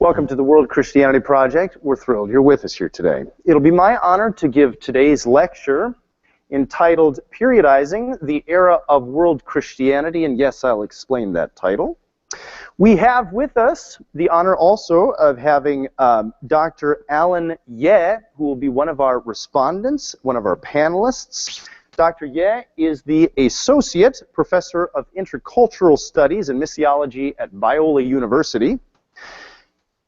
Welcome to the World Christianity Project. We're thrilled you're with us here today. It'll be my honor to give today's lecture entitled Periodizing the Era of World Christianity, and yes, I'll explain that title. We have with us the honor also of having Dr. Alan Ye, who will be one of our respondents, one of our panelists. Dr. Ye is the Associate Professor of Intercultural Studies and Missiology at Biola University.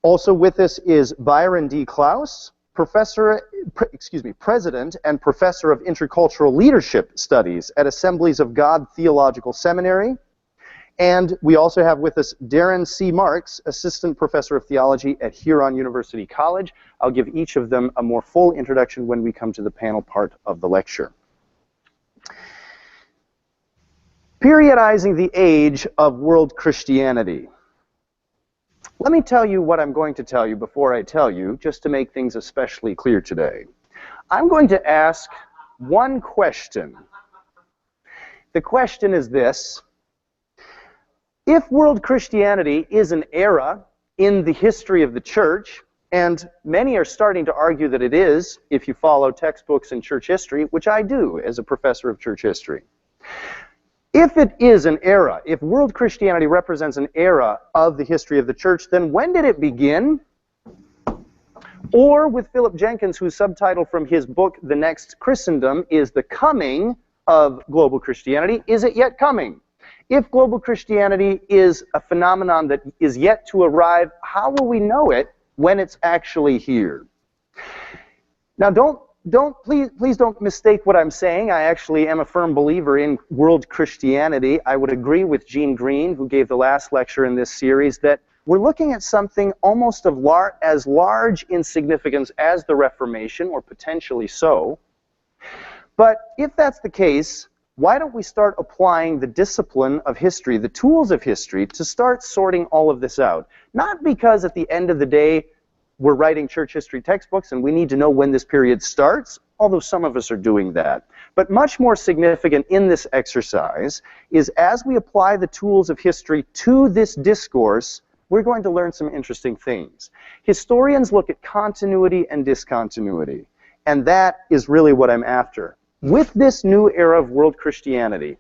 Also with us is Byron D. Klaus, President and Professor of Intercultural Leadership Studies at Assemblies of God Theological Seminary. And we also have with us Darren C. Marks, Assistant Professor of Theology at Huron University College. I'll give each of them a more full introduction when we come to the panel part of the lecture. Periodizing the age of world Christianity. Let me tell you what I'm going to tell you before I tell you, just to make things especially clear today. I'm going to ask one question. The question is this: if world Christianity is an era in the history of the church, and many are starting to argue that it is, if you follow textbooks in church history, which I do as a professor of church history. If it is an era, if world Christianity represents an era of the history of the church, then when did it begin? Or with Philip Jenkins, whose subtitle from his book, The Next Christendom, is The Coming of Global Christianity, is it yet coming? If global Christianity is a phenomenon that is yet to arrive, how will we know it when it's actually here? Now, please don't mistake what I'm saying. I actually am a firm believer in world Christianity. I would agree with Gene Green, who gave the last lecture in this series, that we're looking at something almost as large in significance as the Reformation, or potentially so. But if that's the case, why don't we start applying the discipline of history, the tools of history, to start sorting all of this out? Not because at the end of the day, we're writing church history textbooks and we need to know when this period starts, although some of us are doing that. But much more significant in this exercise is as we apply the tools of history to this discourse, we're going to learn some interesting things. Historians look at continuity and discontinuity, and that is really what I'm after. With this new era of world Christianity,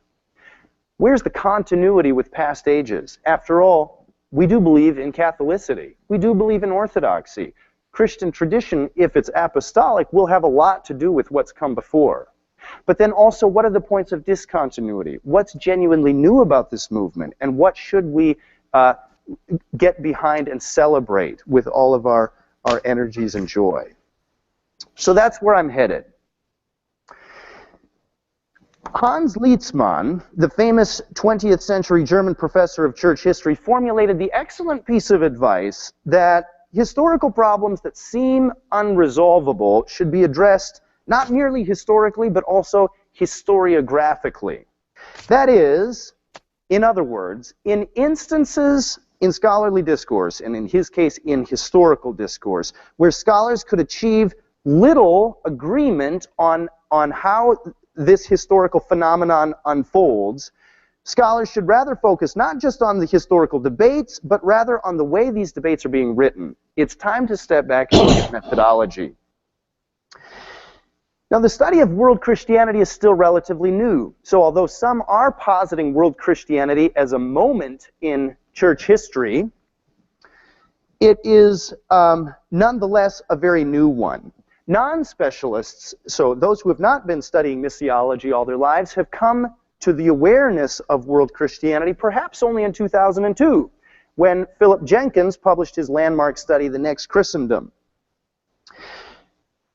where's the continuity with past ages? After all, we do believe in Catholicity. We do believe in Orthodoxy. Christian tradition, if it's apostolic, will have a lot to do with what's come before. But then also, what are the points of discontinuity? What's genuinely new about this movement? And what should we get behind and celebrate with all of our energies and joy? So that's where I'm headed. Hans Lietzmann, the famous 20th century German professor of church history, formulated the excellent piece of advice that historical problems that seem unresolvable should be addressed not merely historically, but also historiographically. That is, in other words, in instances in scholarly discourse, and in his case in historical discourse, where scholars could achieve little agreement on how this historical phenomenon unfolds, scholars should rather focus not just on the historical debates, but rather on the way these debates are being written. It's time to step back and look at methodology. Now, the study of world Christianity is still relatively new. So although some are positing world Christianity as a moment in church history, it is nonetheless a very new one. Non-specialists, so those who have not been studying missiology all their lives, have come to the awareness of world Christianity perhaps only in 2002, when Philip Jenkins published his landmark study, The Next Christendom.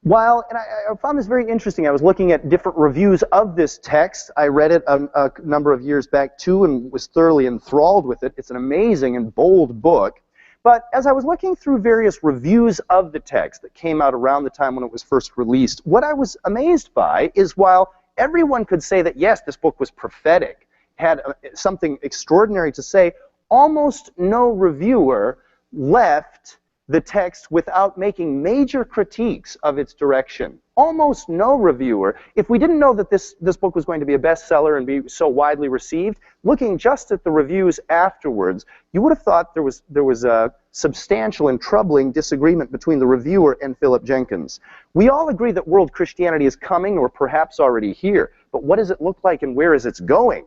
And I found this very interesting. I was looking at different reviews of this text. I read it a number of years back too and was thoroughly enthralled with it. It's an amazing and bold book. But as I was looking through various reviews of the text that came out around the time when it was first released, what I was amazed by is while everyone could say that, yes, this book was prophetic, had something extraordinary to say, almost no reviewer left the text without making major critiques of its direction. almost no reviewer. If we didn't know that this book was going to be a bestseller and be so widely received, looking just at the reviews afterwards, you would have thought there was a substantial and troubling disagreement between the reviewer and Philip Jenkins. We all agree that world Christianity is coming, or perhaps already here, but what does it look like and where is it going?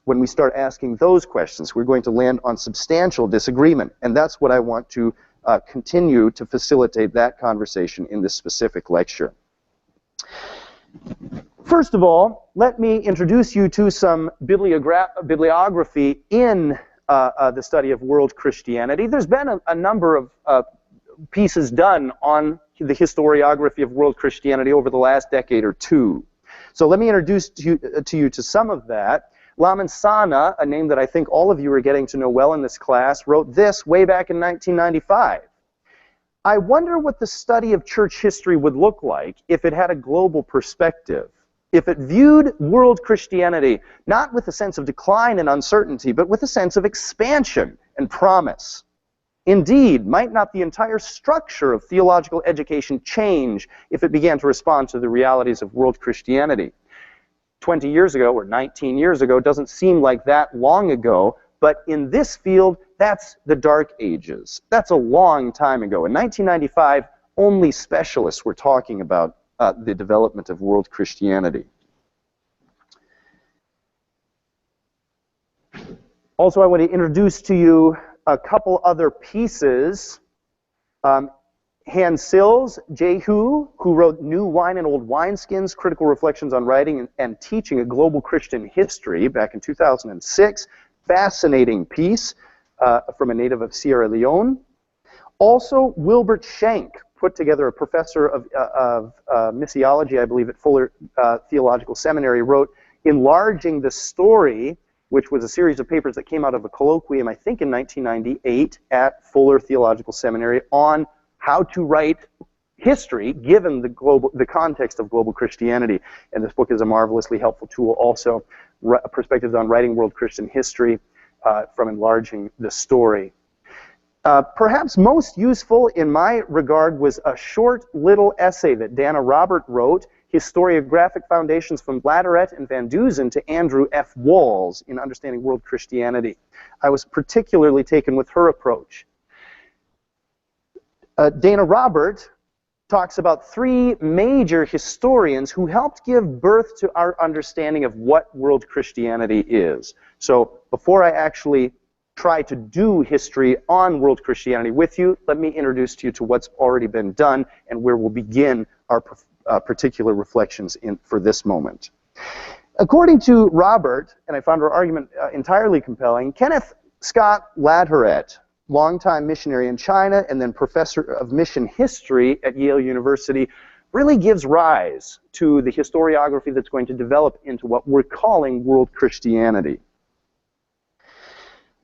When we start asking those questions, we're going to land on substantial disagreement, and that's what I want to continue to facilitate that conversation in this specific lecture. First of all, let me introduce you to some bibliography in the study of world Christianity. There's been a number of pieces done on the historiography of world Christianity over the last decade or two. So let me introduce to you to some of that. Laman Sana, a name that I think all of you are getting to know well in this class, wrote this way back in 1995. I wonder what the study of church history would look like if it had a global perspective, if it viewed world Christianity not with a sense of decline and uncertainty, but with a sense of expansion and promise. Indeed, might not the entire structure of theological education change if it began to respond to the realities of world Christianity? 20 years ago, or 19 years ago, doesn't seem like that long ago, but in this field, that's the Dark Ages. That's a long time ago. In 1995, only specialists were talking about the development of world Christianity. Also, I want to introduce to you a couple other pieces. Hans Sills, Jehu, who wrote New Wine and Old Wineskins, Critical Reflections on Writing and Teaching a Global Christian History, back in 2006. Fascinating piece from a native of Sierra Leone. Also, Wilbert Schenck put together, a professor of missiology, I believe, at Fuller Theological Seminary, wrote Enlarging the Story, which was a series of papers that came out of a colloquium, I think in 1998, at Fuller Theological Seminary on how to write history given the context of global Christianity. And this book is a marvelously helpful tool also, Perspectives on Writing World Christian History from Enlarging the Story. Perhaps most useful in my regard was a short little essay that Dana Robert wrote, Historiographic Foundations from Latourette and Van Dusen to Andrew F. Walls in Understanding World Christianity. I was particularly taken with her approach. Dana Robert talks about three major historians who helped give birth to our understanding of what world Christianity is. So before I actually try to do history on world Christianity with you, let me introduce to you to what's already been done and where we'll begin our particular reflections for this moment. According to Robert, and I found her argument entirely compelling, Kenneth Scott Latourette, longtime missionary in China and then professor of mission history at Yale University, really gives rise to the historiography that's going to develop into what we're calling world Christianity.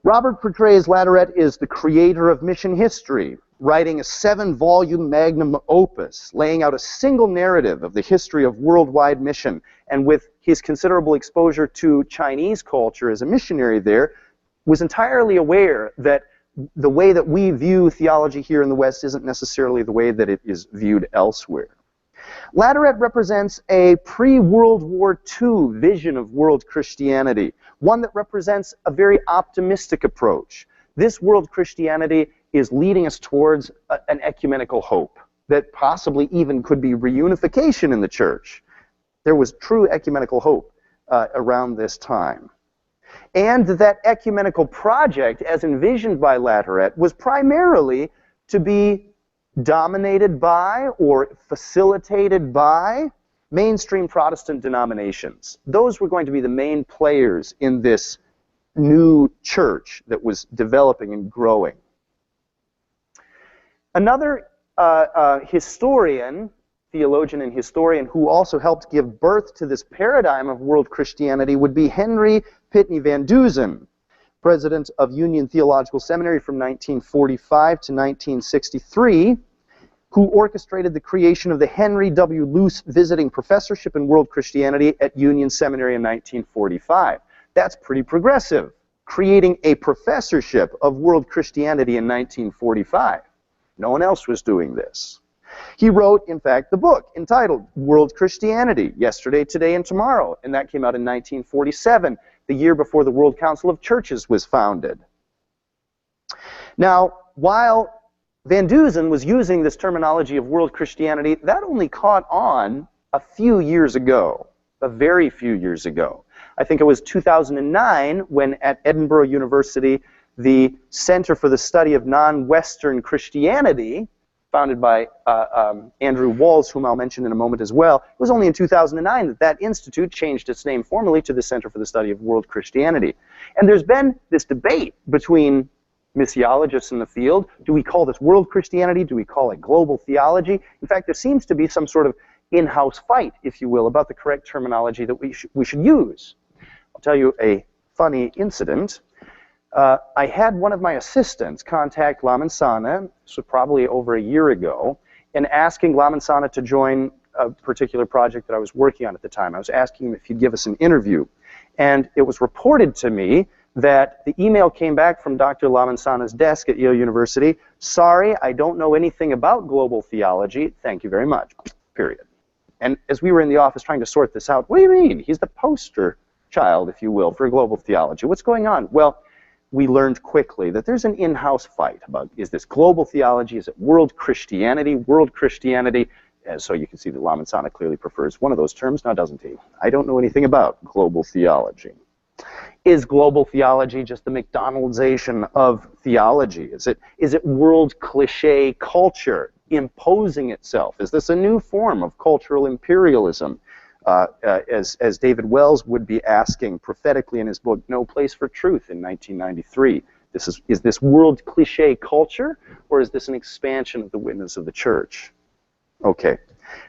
Robert portrays Latourette as the creator of mission history, writing a 7-volume magnum opus, laying out a single narrative of the history of worldwide mission, and with his considerable exposure to Chinese culture as a missionary there, was entirely aware that the way that we view theology here in the West isn't necessarily the way that it is viewed elsewhere. Latourette represents a pre-World War II vision of world Christianity, one that represents a very optimistic approach. This world Christianity is leading us towards an ecumenical hope that possibly even could be reunification in the church. There was true ecumenical hope around this time. And that ecumenical project, as envisioned by Latourette, was primarily to be dominated by or facilitated by mainstream Protestant denominations. Those were going to be the main players in this new church that was developing and growing. Another theologian and historian who also helped give birth to this paradigm of world Christianity would be Henry Pitney Van Dusen, president of Union Theological Seminary from 1945 to 1963, who orchestrated the creation of the Henry W. Luce Visiting Professorship in World Christianity at Union Seminary in 1945. That's pretty progressive, creating a professorship of world Christianity in 1945. No one else was doing this. He wrote, in fact, the book entitled World Christianity, Yesterday, Today, and Tomorrow, and that came out in 1947, the year before the World Council of Churches was founded. Now, while Van Dusen was using this terminology of world Christianity, that only caught on a few years ago, a very few years ago. I think it was 2009 when at Edinburgh University, the Center for the Study of Non-Western Christianity, founded by Andrew Walls, whom I'll mention in a moment as well, it was only in 2009 that that institute changed its name formally to the Center for the Study of World Christianity. And there's been this debate between missiologists in the field. Do we call this world Christianity? Do we call it global theology? In fact, there seems to be some sort of in-house fight, if you will, about the correct terminology that we should use. I'll tell you a funny incident. I had one of my assistants contact La Manzana, so probably over a year ago, and asking La Manzana to join a particular project that I was working on at the time. I was asking him if he'd give us an interview. And it was reported to me that the email came back from Dr. La Manzana's desk at Yale University. Sorry, I don't know anything about global theology. Thank you very much. Period. And as we were in the office trying to sort this out, what do you mean? He's the poster child, if you will, for global theology. What's going on? Well, we learned quickly that there's an in-house fight about, is this global theology? Is it world Christianity? World Christianity. And so you can see that La Manzana clearly prefers one of those terms, now doesn't he? I don't know anything about global theology. Is global theology just the McDonaldization of theology? Is it world cliche culture imposing itself? Is this a new form of cultural imperialism? As David Wells would be asking prophetically in his book, No Place for Truth in 1993. Is this world cliche culture, or is this an expansion of the witness of the church? Okay.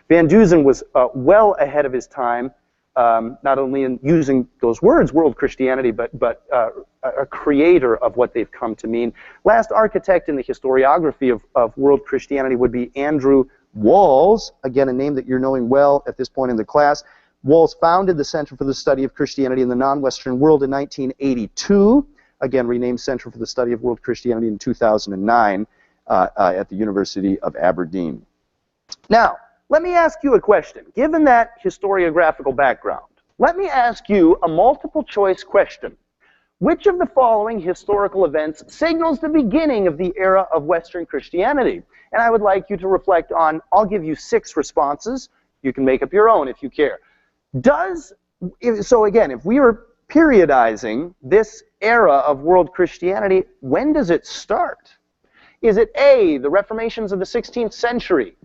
Van Dusen was well ahead of his time, not only in using those words, world Christianity, but a creator of what they've come to mean. Last architect in the historiography of world Christianity would be Andrew Walls, again a name that you're knowing well at this point in the class. Walls founded the Center for the Study of Christianity in the Non-Western World in 1982, again renamed Center for the Study of World Christianity in 2009 at the University of Aberdeen. Now, let me ask you a question. Given that historiographical background, let me ask you a multiple choice question. Which of the following historical events signals the beginning of the era of Western Christianity? And I would like you to reflect on, I'll give you 6 responses. You can make up your own if you care. So again, if we are periodizing this era of world Christianity, when does it start? Is it A, the Reformations of the 16th century?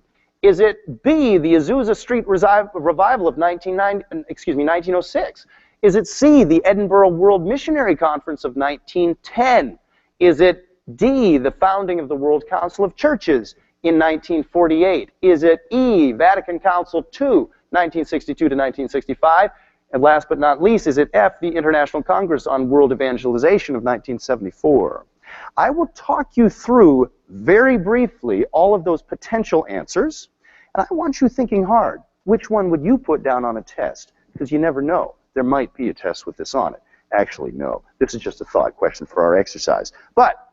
Is it B, the Azusa Street revival of 1906? Is it C, the Edinburgh World Missionary Conference of 1910? Is it D, the founding of the World Council of Churches in 1948? Is it E, Vatican Council II, 1962 to 1965? And last but not least, is it F, the International Congress on World Evangelization of 1974? I will talk you through, very briefly, all of those potential answers, and I want you thinking hard. Which one would you put down on a test? Because you never know. There might be a test with this on it. Actually, no. This is just a thought question for our exercise. But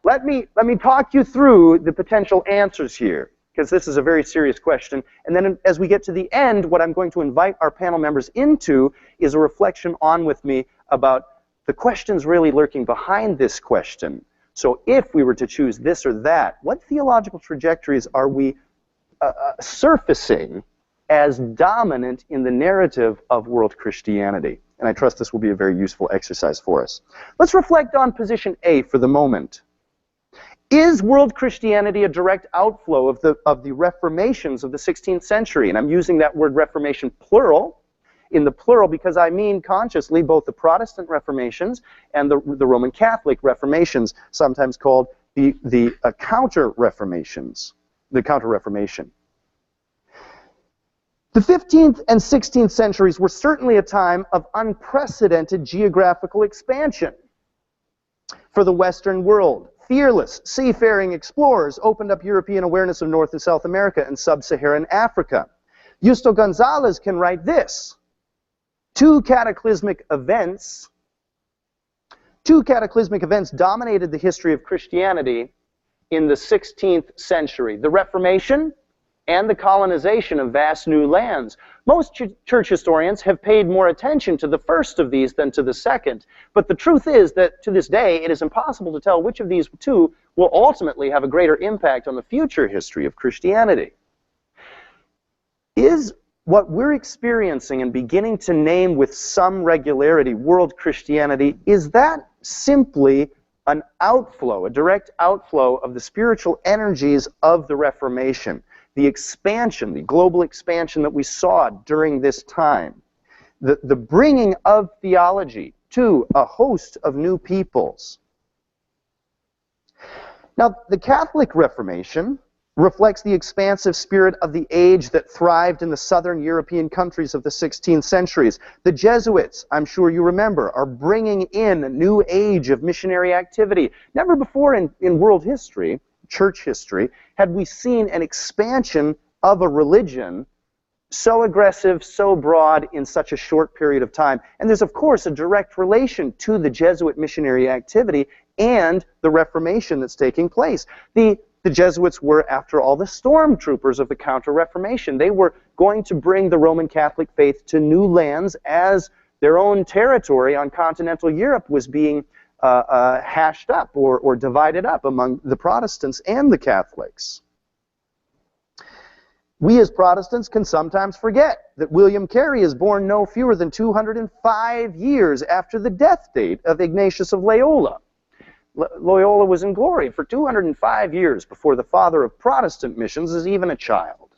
let me talk you through the potential answers here, because this is a very serious question. And then as we get to the end, what I'm going to invite our panel members into is a reflection on with me about the questions really lurking behind this question. So if we were to choose this or that, what theological trajectories are we surfacing as dominant in the narrative of world Christianity? And I trust this will be a very useful exercise for us. Let's reflect on position A for the moment. Is world Christianity a direct outflow of the Reformations of the 16th century? And I'm using that word Reformation plural, in the plural, because I mean consciously both the Protestant Reformations and the Roman Catholic Reformations, sometimes called the Counter-Reformations, the Counter-Reformation. The 15th and 16th centuries were certainly a time of unprecedented geographical expansion for the Western world. Fearless, seafaring explorers opened up European awareness of North and South America and sub-Saharan Africa. Justo Gonzalez can write this: Two cataclysmic events dominated the history of Christianity in the 16th century. The Reformation and the colonization of vast new lands. Most church historians have paid more attention to the first of these than to the second, but the truth is that to this day it is impossible to tell which of these two will ultimately have a greater impact on the future history of Christianity. Is what we're experiencing and beginning to name with some regularity world Christianity, is that simply an outflow, a direct outflow of the spiritual energies of the Reformation, the expansion, the global expansion that we saw during this time, the bringing of theology to a host of new peoples? Now, the Catholic Reformation reflects the expansive spirit of the age that thrived in the southern European countries of the 16th centuries. The Jesuits, I'm sure you remember, are bringing in a new age of missionary activity. Never before in world history, church history, had we seen an expansion of a religion so aggressive, so broad in such a short period of time. And there's, of course, a direct relation to the Jesuit missionary activity and the Reformation that's taking place. The Jesuits were, after all, the stormtroopers of the Counter-Reformation. They were going to bring the Roman Catholic faith to new lands as their own territory on continental Europe was being hashed up or divided up among the Protestants and the Catholics. We as Protestants can sometimes forget that William Carey is born no fewer than 205 years after the death date of Ignatius of Loyola. Loyola was in glory for 205 years before the father of Protestant missions is even a child.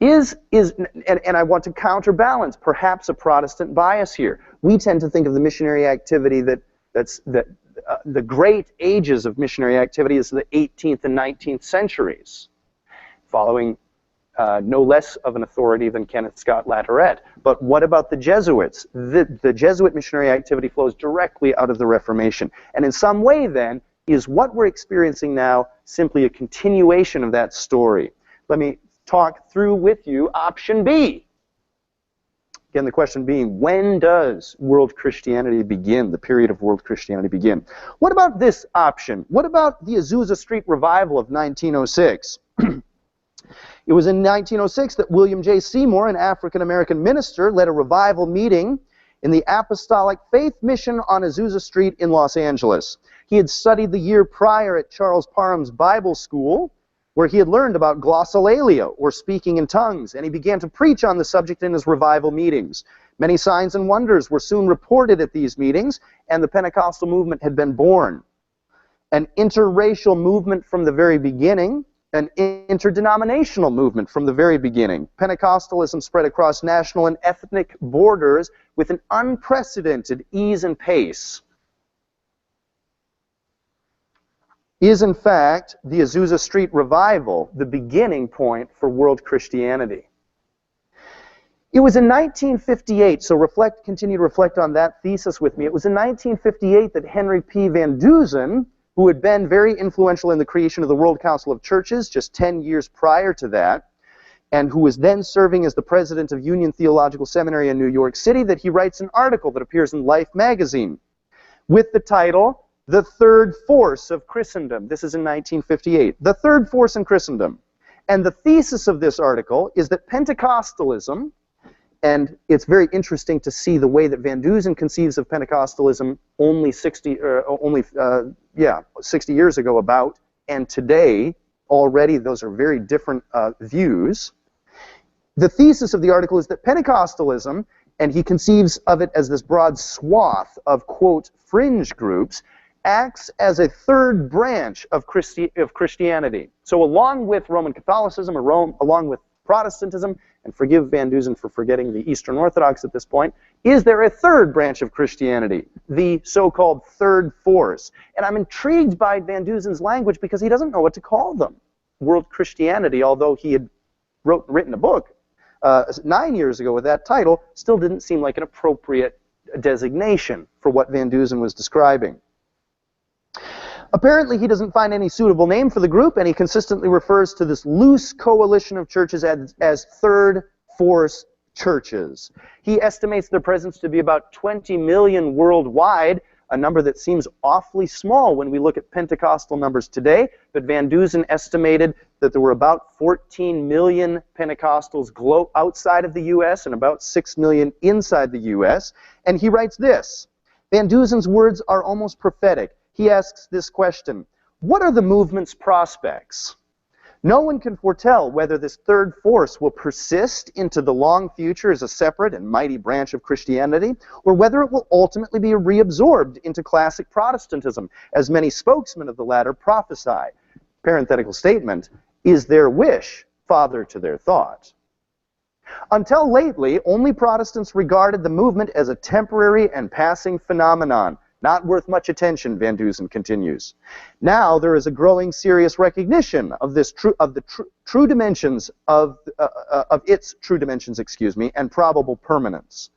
And I want to counterbalance perhaps a Protestant bias here. We tend to think of the missionary activity the great ages of missionary activity is the 18th and 19th centuries, following no less of an authority than Kenneth Scott Latourette. But what about the Jesuits? The Jesuit missionary activity flows directly out of the Reformation. And in some way, then, is what we're experiencing now simply a continuation of that story? Let me talk through with you option B. Again, the question being, when does world Christianity begin, the period of world Christianity begin? What about this option? What about the Azusa Street Revival of 1906? It was in 1906 that William J. Seymour, an African-American minister, led a revival meeting in the Apostolic Faith Mission on Azusa Street in Los Angeles. He had studied the year prior at Charles Parham's Bible School, where he had learned about glossolalia, or speaking in tongues, and he began to preach on the subject in his revival meetings. Many signs and wonders were soon reported at these meetings, and the Pentecostal movement had been born. An interracial movement from the very beginning, an interdenominational movement from the very beginning. Pentecostalism spread across national and ethnic borders with an unprecedented ease and pace. Is, in fact, the Azusa Street Revival the beginning point for world Christianity? It was in 1958, so continue to reflect on that thesis with me. It was in 1958 that Henry P. Van Dusen, who had been very influential in the creation of the World Council of Churches just 10 years prior to that, and who was then serving as the president of Union Theological Seminary in New York City, that he writes an article that appears in Life magazine with the title, The Third Force of Christendom. This is in 1958. The Third Force in Christendom. And the thesis of this article is that Pentecostalism, and it's very interesting to see the way that Van Dusen conceives of Pentecostalism only 60 years ago about, and today already those are very different views. The thesis of the article is that Pentecostalism, and he conceives of it as this broad swath of, quote, fringe groups, acts as a third branch of Christianity. So along with Roman Catholicism, along with Protestantism, and forgive Van Dusen for forgetting the Eastern Orthodox at this point, is there a third branch of Christianity, the so-called third force? And I'm intrigued by Van Dusen's language because he doesn't know what to call them. World Christianity, although he had written a book 9 years ago with that title, still didn't seem like an appropriate designation for what Van Dusen was describing. Apparently, he doesn't find any suitable name for the group, and he consistently refers to this loose coalition of churches as third force churches. He estimates their presence to be about 20 million worldwide, a number that seems awfully small when we look at Pentecostal numbers today, but Van Dusen estimated that there were about 14 million Pentecostals outside of the U.S. and about 6 million inside the U.S., and he writes this. Van Dusen's words are almost prophetic. He asks this question, what are the movement's prospects? No one can foretell whether this third force will persist into the long future as a separate and mighty branch of Christianity, or whether it will ultimately be reabsorbed into classic Protestantism, as many spokesmen of the latter prophesy. Parenthetical statement, is their wish father to their thought? Until lately, only Protestants regarded the movement as a temporary and passing phenomenon, not worth much attention, Van Dusen continues. Now there is a growing serious recognition of its true dimensions, and probable permanence.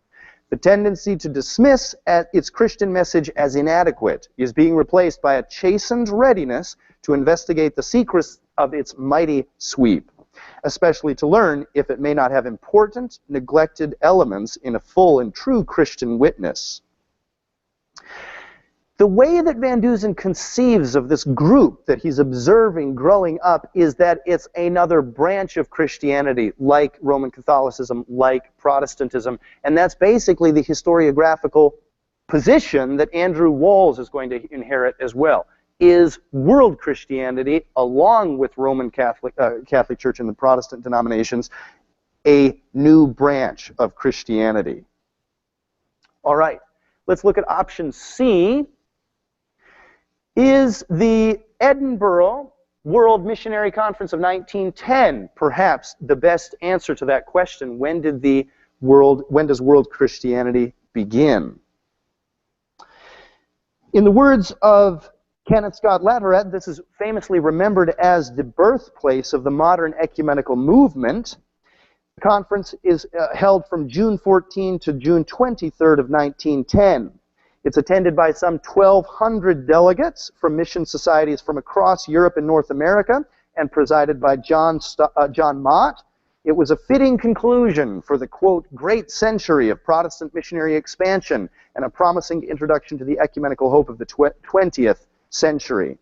The tendency to dismiss its Christian message as inadequate is being replaced by a chastened readiness to investigate the secrets of its mighty sweep, especially to learn if it may not have important, neglected elements in a full and true Christian witness. The way that Van Dusen conceives of this group that he's observing growing up is that it's another branch of Christianity, like Roman Catholicism, like Protestantism, and that's basically the historiographical position that Andrew Walls is going to inherit as well. Is world Christianity, along with Roman Catholic Church and the Protestant denominations, a new branch of Christianity? All right, let's look at option C. Is the Edinburgh World Missionary Conference of 1910 perhaps the best answer to that question? When does world Christianity begin? In the words of Kenneth Scott Latourette, this is famously remembered as the birthplace of the modern ecumenical movement. The conference is held from June 14 to June 23rd of 1910. It's attended by some 1,200 delegates from mission societies from across Europe and North America, and presided by John Mott. It was a fitting conclusion for the, quote, great century of Protestant missionary expansion and a promising introduction to the ecumenical hope of the 20th century.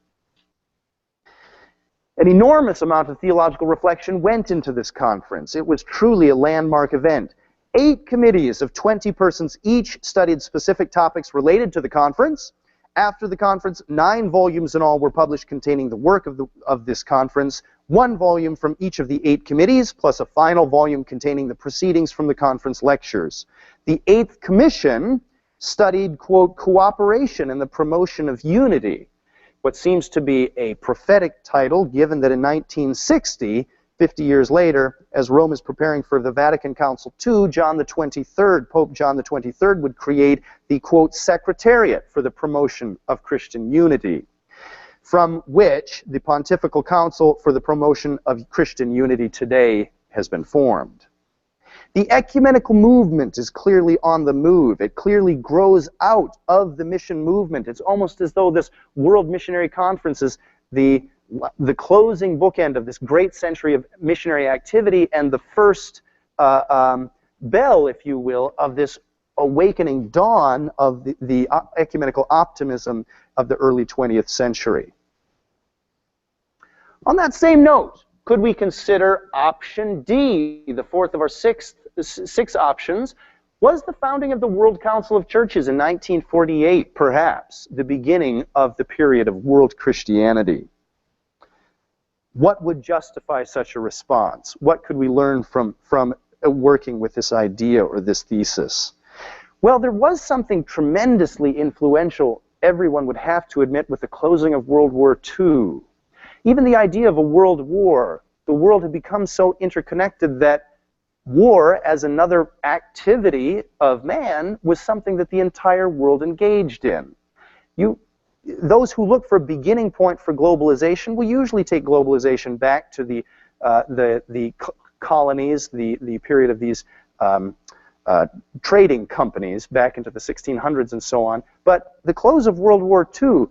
An enormous amount of theological reflection went into this conference. It was truly a landmark event. 8 committees of 20 persons each studied specific topics related to the conference. After the conference, 9 volumes in all were published containing the work of this conference, 1 volume from each of the 8 committees, plus a final volume containing the proceedings from the conference lectures. The 8th Commission studied, quote, cooperation and the promotion of unity, what seems to be a prophetic title, given that in 1960, 50 years later, as Rome is preparing for the Vatican Council II, Pope John the 23rd would create the, quote, Secretariat for the Promotion of Christian Unity, from which the Pontifical Council for the Promotion of Christian Unity today has been formed. The ecumenical movement is clearly on the move. It clearly grows out of the mission movement. It's almost as though this World Missionary Conference is the closing bookend of this great century of missionary activity and the first bell, if you will, of this awakening dawn of the ecumenical optimism of the early 20th century. On that same note, could we consider option D, the fourth of our six options? Was the founding of the World Council of Churches in 1948 perhaps the beginning of the period of world Christianity? What would justify such a response? What could we learn from working with this idea or this thesis? Well, there was something tremendously influential, everyone would have to admit, with the closing of World War II. Even the idea of a world war, the world had become so interconnected that war as another activity of man was something that the entire world engaged in. Those who look for a beginning point for globalization will usually take globalization back to the colonies, the period of these trading companies back into the 1600s and so on. But the close of World War II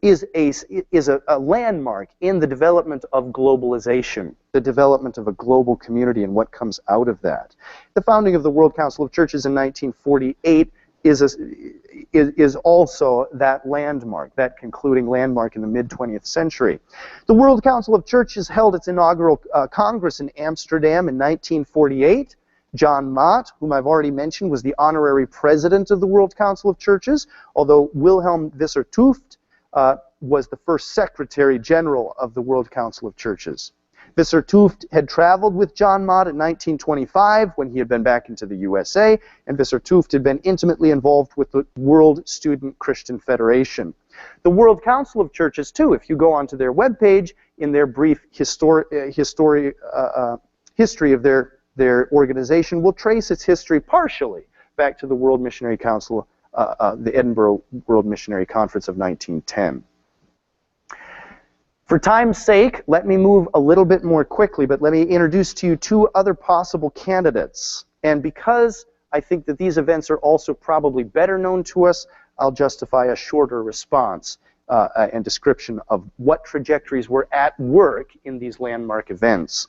is a landmark in the development of globalization, the development of a global community and what comes out of that. The founding of the World Council of Churches in 1948 is also that landmark, that concluding landmark in the mid-20th century. The World Council of Churches held its inaugural Congress in Amsterdam in 1948. John Mott, whom I've already mentioned, was the honorary president of the World Council of Churches, although Wilhelm Visser Tooft was the first Secretary General of the World Council of Churches. Visser Tooft had traveled with John Mott in 1925 when he had been back into the USA, and Visser Tooft had been intimately involved with the World Student Christian Federation. The World Council of Churches, too, if you go onto their webpage, in their brief history of their organization, will trace its history partially back to the World Missionary Council, the Edinburgh World Missionary Conference of 1910. For time's sake, let me move a little bit more quickly, but let me introduce to you two other possible candidates. And because I think that these events are also probably better known to us, I'll justify a shorter response and description of what trajectories were at work in these landmark events.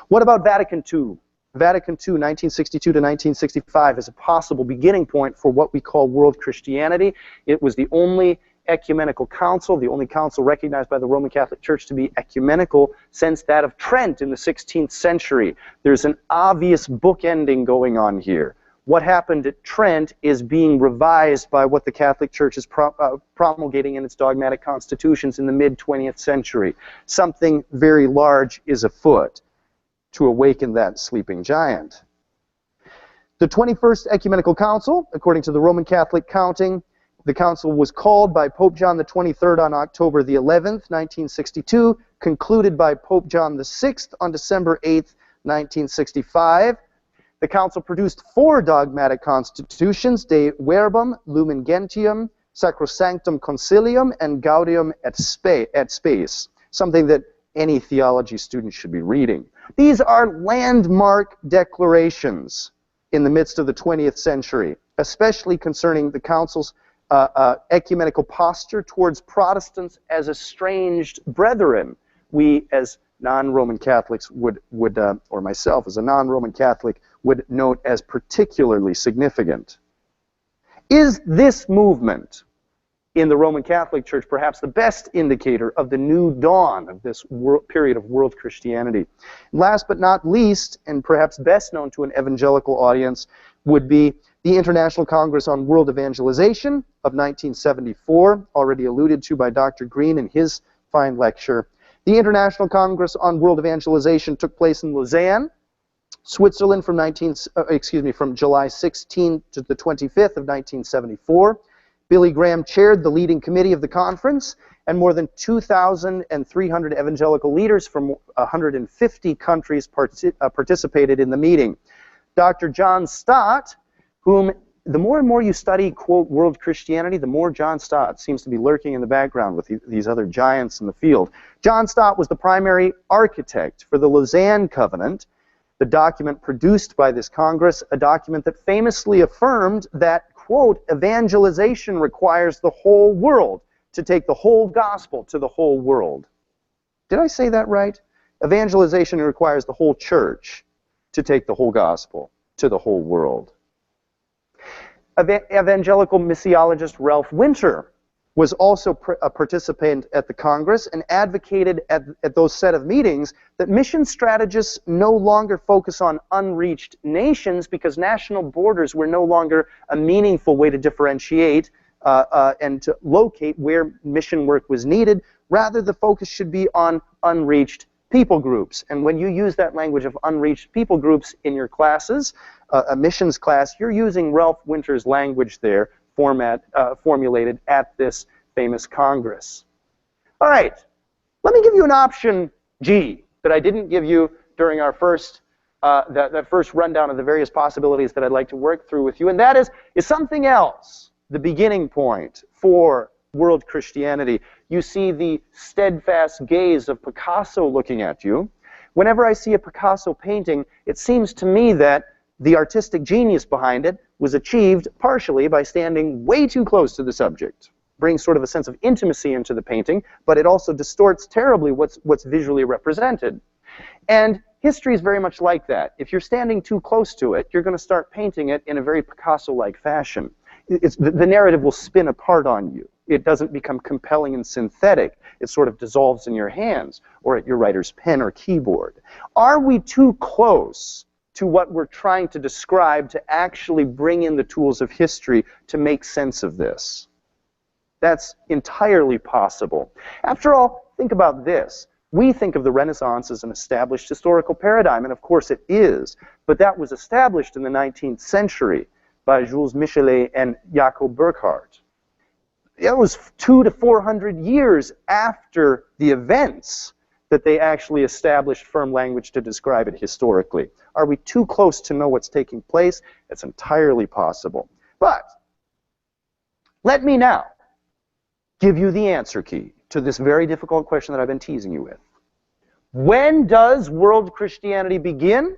What about Vatican II? Vatican II, 1962 to 1965, is a possible beginning point for what we call world Christianity. It was the only ecumenical council, the only council recognized by the Roman Catholic Church to be ecumenical since that of Trent in the 16th century. There's an obvious bookending going on here. What happened at Trent is being revised by what the Catholic Church is promulgating in its dogmatic constitutions in the mid-20th century. Something very large is afoot to awaken that sleeping giant. The 21st Ecumenical Council, according to the Roman Catholic counting, the council was called by Pope John the 23rd on October the 11th, 1962, concluded by Pope John the 6th on December 8th, 1965. The council produced 4 dogmatic constitutions, De Verbum, Lumen Gentium, Sacrosanctum Concilium, and Gaudium et Spes, something that any theology student should be reading. These are landmark declarations in the midst of the 20th century, especially concerning the council's ecumenical posture towards Protestants as estranged brethren. We, as non-Roman Catholics, or myself as a non-Roman Catholic, would note as particularly significant. Is this movement in the Roman Catholic Church perhaps the best indicator of the new dawn of this period of world Christianity? Last but not least, and perhaps best known to an evangelical audience, would be the International Congress on World Evangelization of 1974, already alluded to by Dr. Green in his fine lecture. The International Congress on World Evangelization took place in Lausanne, Switzerland from July 16 to the 25th of 1974. Billy Graham chaired the leading committee of the conference, and more than 2,300 evangelical leaders from 150 countries participated in the meeting. Dr. John Stott, whom the more and more you study, quote, world Christianity, the more John Stott seems to be lurking in the background with these other giants in the field. John Stott was the primary architect for the Lausanne Covenant, the document produced by this Congress, a document that famously affirmed that, quote, evangelization requires the whole world to take the whole gospel to the whole world. Did I say that right? Evangelization requires the whole church to take the whole gospel to the whole world. Evangelical missiologist Ralph Winter was also a participant at the Congress and advocated at those set of meetings that mission strategists no longer focus on unreached nations because national borders were no longer a meaningful way to differentiate and to locate where mission work was needed. Rather, the focus should be on unreached people groups. And when you use that language of unreached people groups in your classes, a missions class, you're using Ralph Winter's language there, formulated at this famous Congress. All right, let me give you an option G that I didn't give you during our first that first rundown of the various possibilities that I'd like to work through with you, and that is something else the beginning point for world Christianity. You see the steadfast gaze of Picasso looking at you. Whenever I see a Picasso painting, it seems to me that the artistic genius behind it was achieved partially by standing way too close to the subject. Brings sort of a sense of intimacy into the painting, but it also distorts terribly what's visually represented. And history is very much like that. If you're standing too close to it, you're going to start painting it in a very Picasso-like fashion. the narrative will spin apart on you. It doesn't become compelling and synthetic. It sort of dissolves in your hands or at your writer's pen or keyboard. Are we too close to what we're trying to describe to actually bring in the tools of history to make sense of this? That's entirely possible. After all, think about this. We think of the Renaissance as an established historical paradigm, and of course it is, but that was established in the 19th century by Jules Michelet and Jacob Burckhardt. It was 200 to 400 years after the events that they actually established firm language to describe it historically. Are we too close to know what's taking place? It's entirely possible. But let me now give you the answer key to this very difficult question that I've been teasing you with. When does world Christianity begin?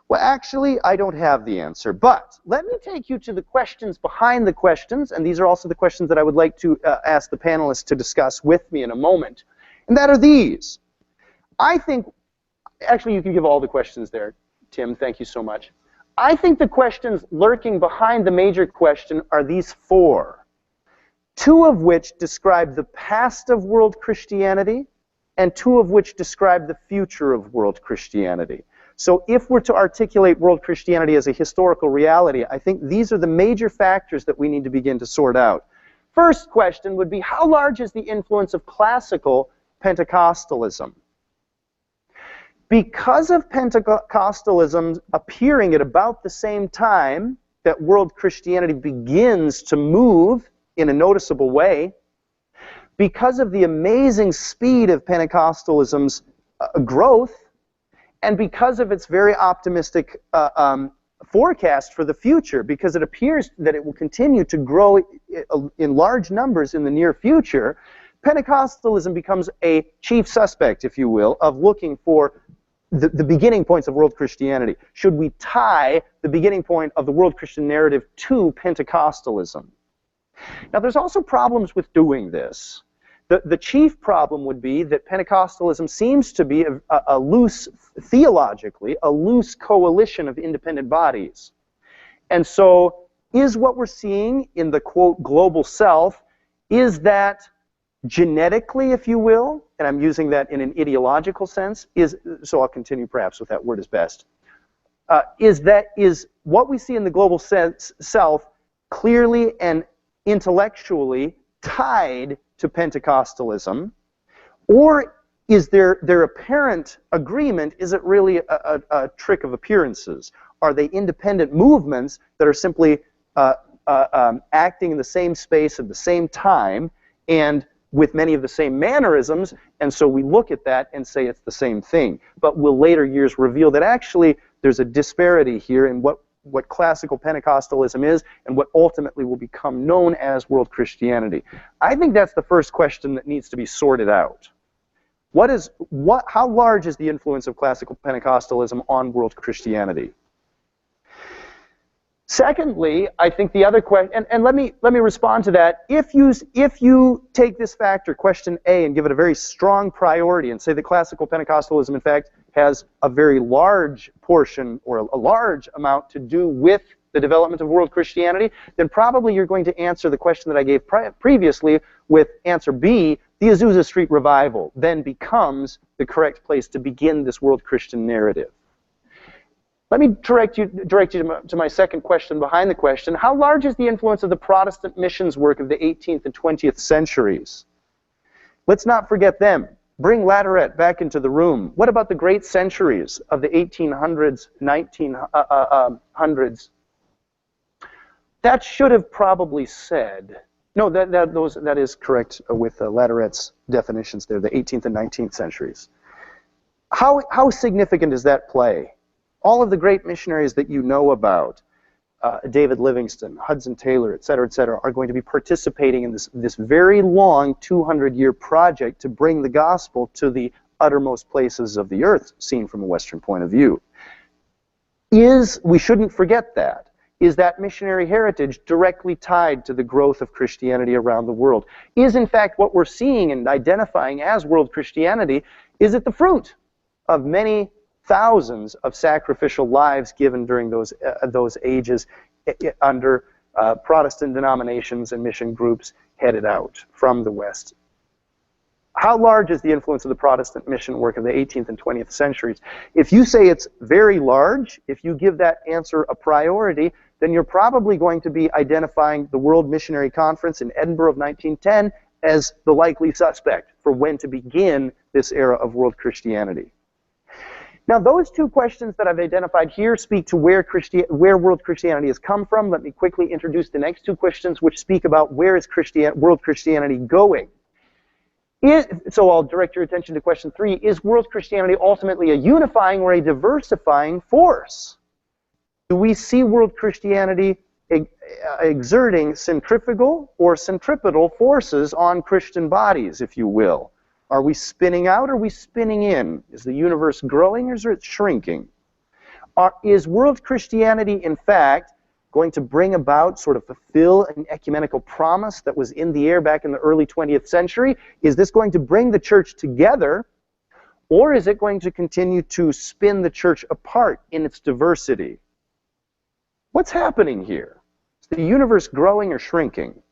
Well, actually, I don't have the answer, but let me take you to the questions behind the questions, and these are also the questions that I would like to ask the panelists to discuss with me in a moment, and that are these. I think, actually, you can give all the questions there, Tim, thank you so much. I think the questions lurking behind the major question are these four, two of which describe the past of world Christianity, and two of which describe the future of world Christianity. So if we're to articulate world Christianity as a historical reality, I think these are the major factors that we need to begin to sort out. First question would be, how large is the influence of classical Pentecostalism? Because of Pentecostalism appearing at about the same time that world Christianity begins to move in a noticeable way, because of the amazing speed of Pentecostalism's growth, and because of its very optimistic forecast for the future, because it appears that it will continue to grow in large numbers in the near future, Pentecostalism becomes a chief suspect, if you will, of looking for the beginning points of world Christianity. Should we tie the beginning point of the world Christian narrative to Pentecostalism? Now, there's also problems with doing this. The chief problem would be that Pentecostalism seems to be a loose, theologically, a loose coalition of independent bodies. And so, is what we're seeing in the, quote, global south, is that genetically, if you will, and I'm using that in an ideological sense, so I'll continue perhaps with that word is best, is what we see in the global south clearly and intellectually tied to Pentecostalism, or is their apparent agreement, is it really a trick of appearances? Are they independent movements that are simply acting in the same space at the same time and with many of the same mannerisms, and so we look at that and say it's the same thing? But will later years reveal that actually there's a disparity here in what classical Pentecostalism is and what ultimately will become known as world Christianity? I think that's the first question that needs to be sorted out. How large is the influence of classical Pentecostalism on world Christianity? Secondly, I think the other question, and let me respond to that. If you take this factor, question A, and give it a very strong priority and say that classical Pentecostalism, in fact, has a very large portion or a large amount to do with the development of world Christianity, then probably you're going to answer the question that I gave previously with answer B. The Azusa Street Revival then becomes the correct place to begin this world Christian narrative. Let me direct you to my second question behind the question. How large is the influence of the Protestant missions work of the 18th and 20th centuries? Let's not forget them. Bring Latourette back into the room. What about the great centuries of the 1800s, 1900s? That should have probably said, no, that is correct with Latourette's definitions there, the 18th and 19th centuries. How significant is that play? All of the great missionaries that you know about, David Livingstone, Hudson Taylor, et cetera, are going to be participating in this very long 200-year project to bring the gospel to the uttermost places of the earth, seen from a Western point of view. We shouldn't forget that. Is that missionary heritage directly tied to the growth of Christianity around the world? Is, in fact, what we're seeing and identifying as world Christianity, is it the fruit of many thousands of sacrificial lives given during those ages under Protestant denominations and mission groups headed out from the West. How large is the influence of the Protestant mission work of the 18th and 20th centuries? If you say it's very large, if you give that answer a priority, then you're probably going to be identifying the World Missionary Conference in Edinburgh of 1910 as the likely suspect for when to begin this era of world Christianity. Now, those two questions that I've identified here speak to where world Christianity has come from. Let me quickly introduce the next two questions, which speak about where is world Christianity going. So I'll direct your attention to question 3. Is world Christianity ultimately a unifying or a diversifying force? Do we see world Christianity exerting centrifugal or centripetal forces on Christian bodies, if you will? Are we spinning out or are we spinning in? Is the universe growing or is it shrinking? Is world Christianity, in fact, going to bring about, sort of fulfill an ecumenical promise that was in the air back in the early 20th century? Is this going to bring the church together, or is it going to continue to spin the church apart in its diversity? What's happening here? Is the universe growing or shrinking?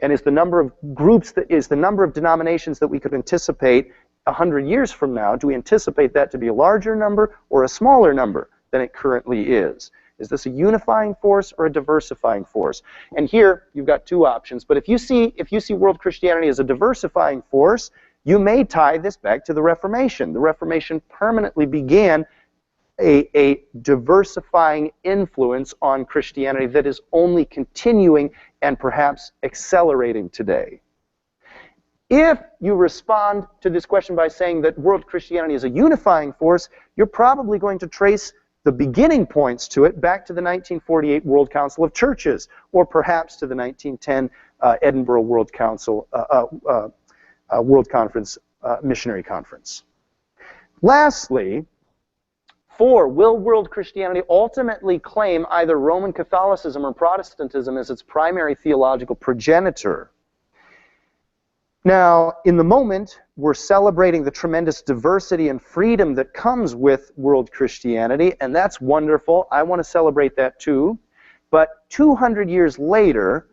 And is the number of groups, is the number of denominations that we could anticipate 100 years from now, do we anticipate that to be a larger number or a smaller number than it currently is? Is this a unifying force or a diversifying force? And here, you've got two options. But if you see world Christianity as a diversifying force, you may tie this back to the Reformation. The Reformation permanently began a diversifying influence on Christianity that is only continuing and perhaps accelerating today. If you respond to this question by saying that world Christianity is a unifying force, you're probably going to trace the beginning points to it back to the 1948 World Council of Churches, or perhaps to the 1910 Edinburgh World Conference, Missionary Conference. Lastly, 4, will world Christianity ultimately claim either Roman Catholicism or Protestantism as its primary theological progenitor? Now, in the moment, we're celebrating the tremendous diversity and freedom that comes with world Christianity, and that's wonderful. I want to celebrate that too. But 200 years later,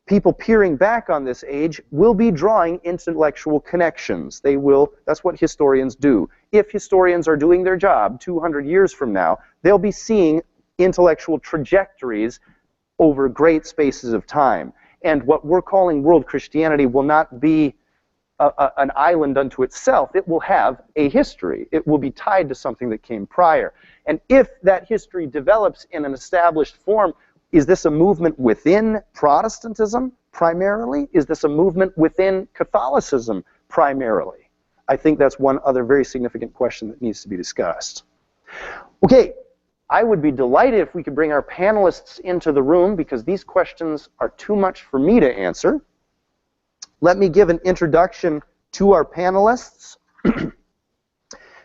people peering back on this age will be drawing intellectual connections. They will, that's what historians do. If historians are doing their job 200 years from now, they'll be seeing intellectual trajectories over great spaces of time. And what we're calling world Christianity will not be an island unto itself. It will have a history. It will be tied to something that came prior. And if that history develops in an established form, is this a movement within Protestantism primarily? Is this a movement within Catholicism primarily? I think that's one other very significant question that needs to be discussed. Okay, I would be delighted if we could bring our panelists into the room, because these questions are too much for me to answer. Let me give an introduction to our panelists.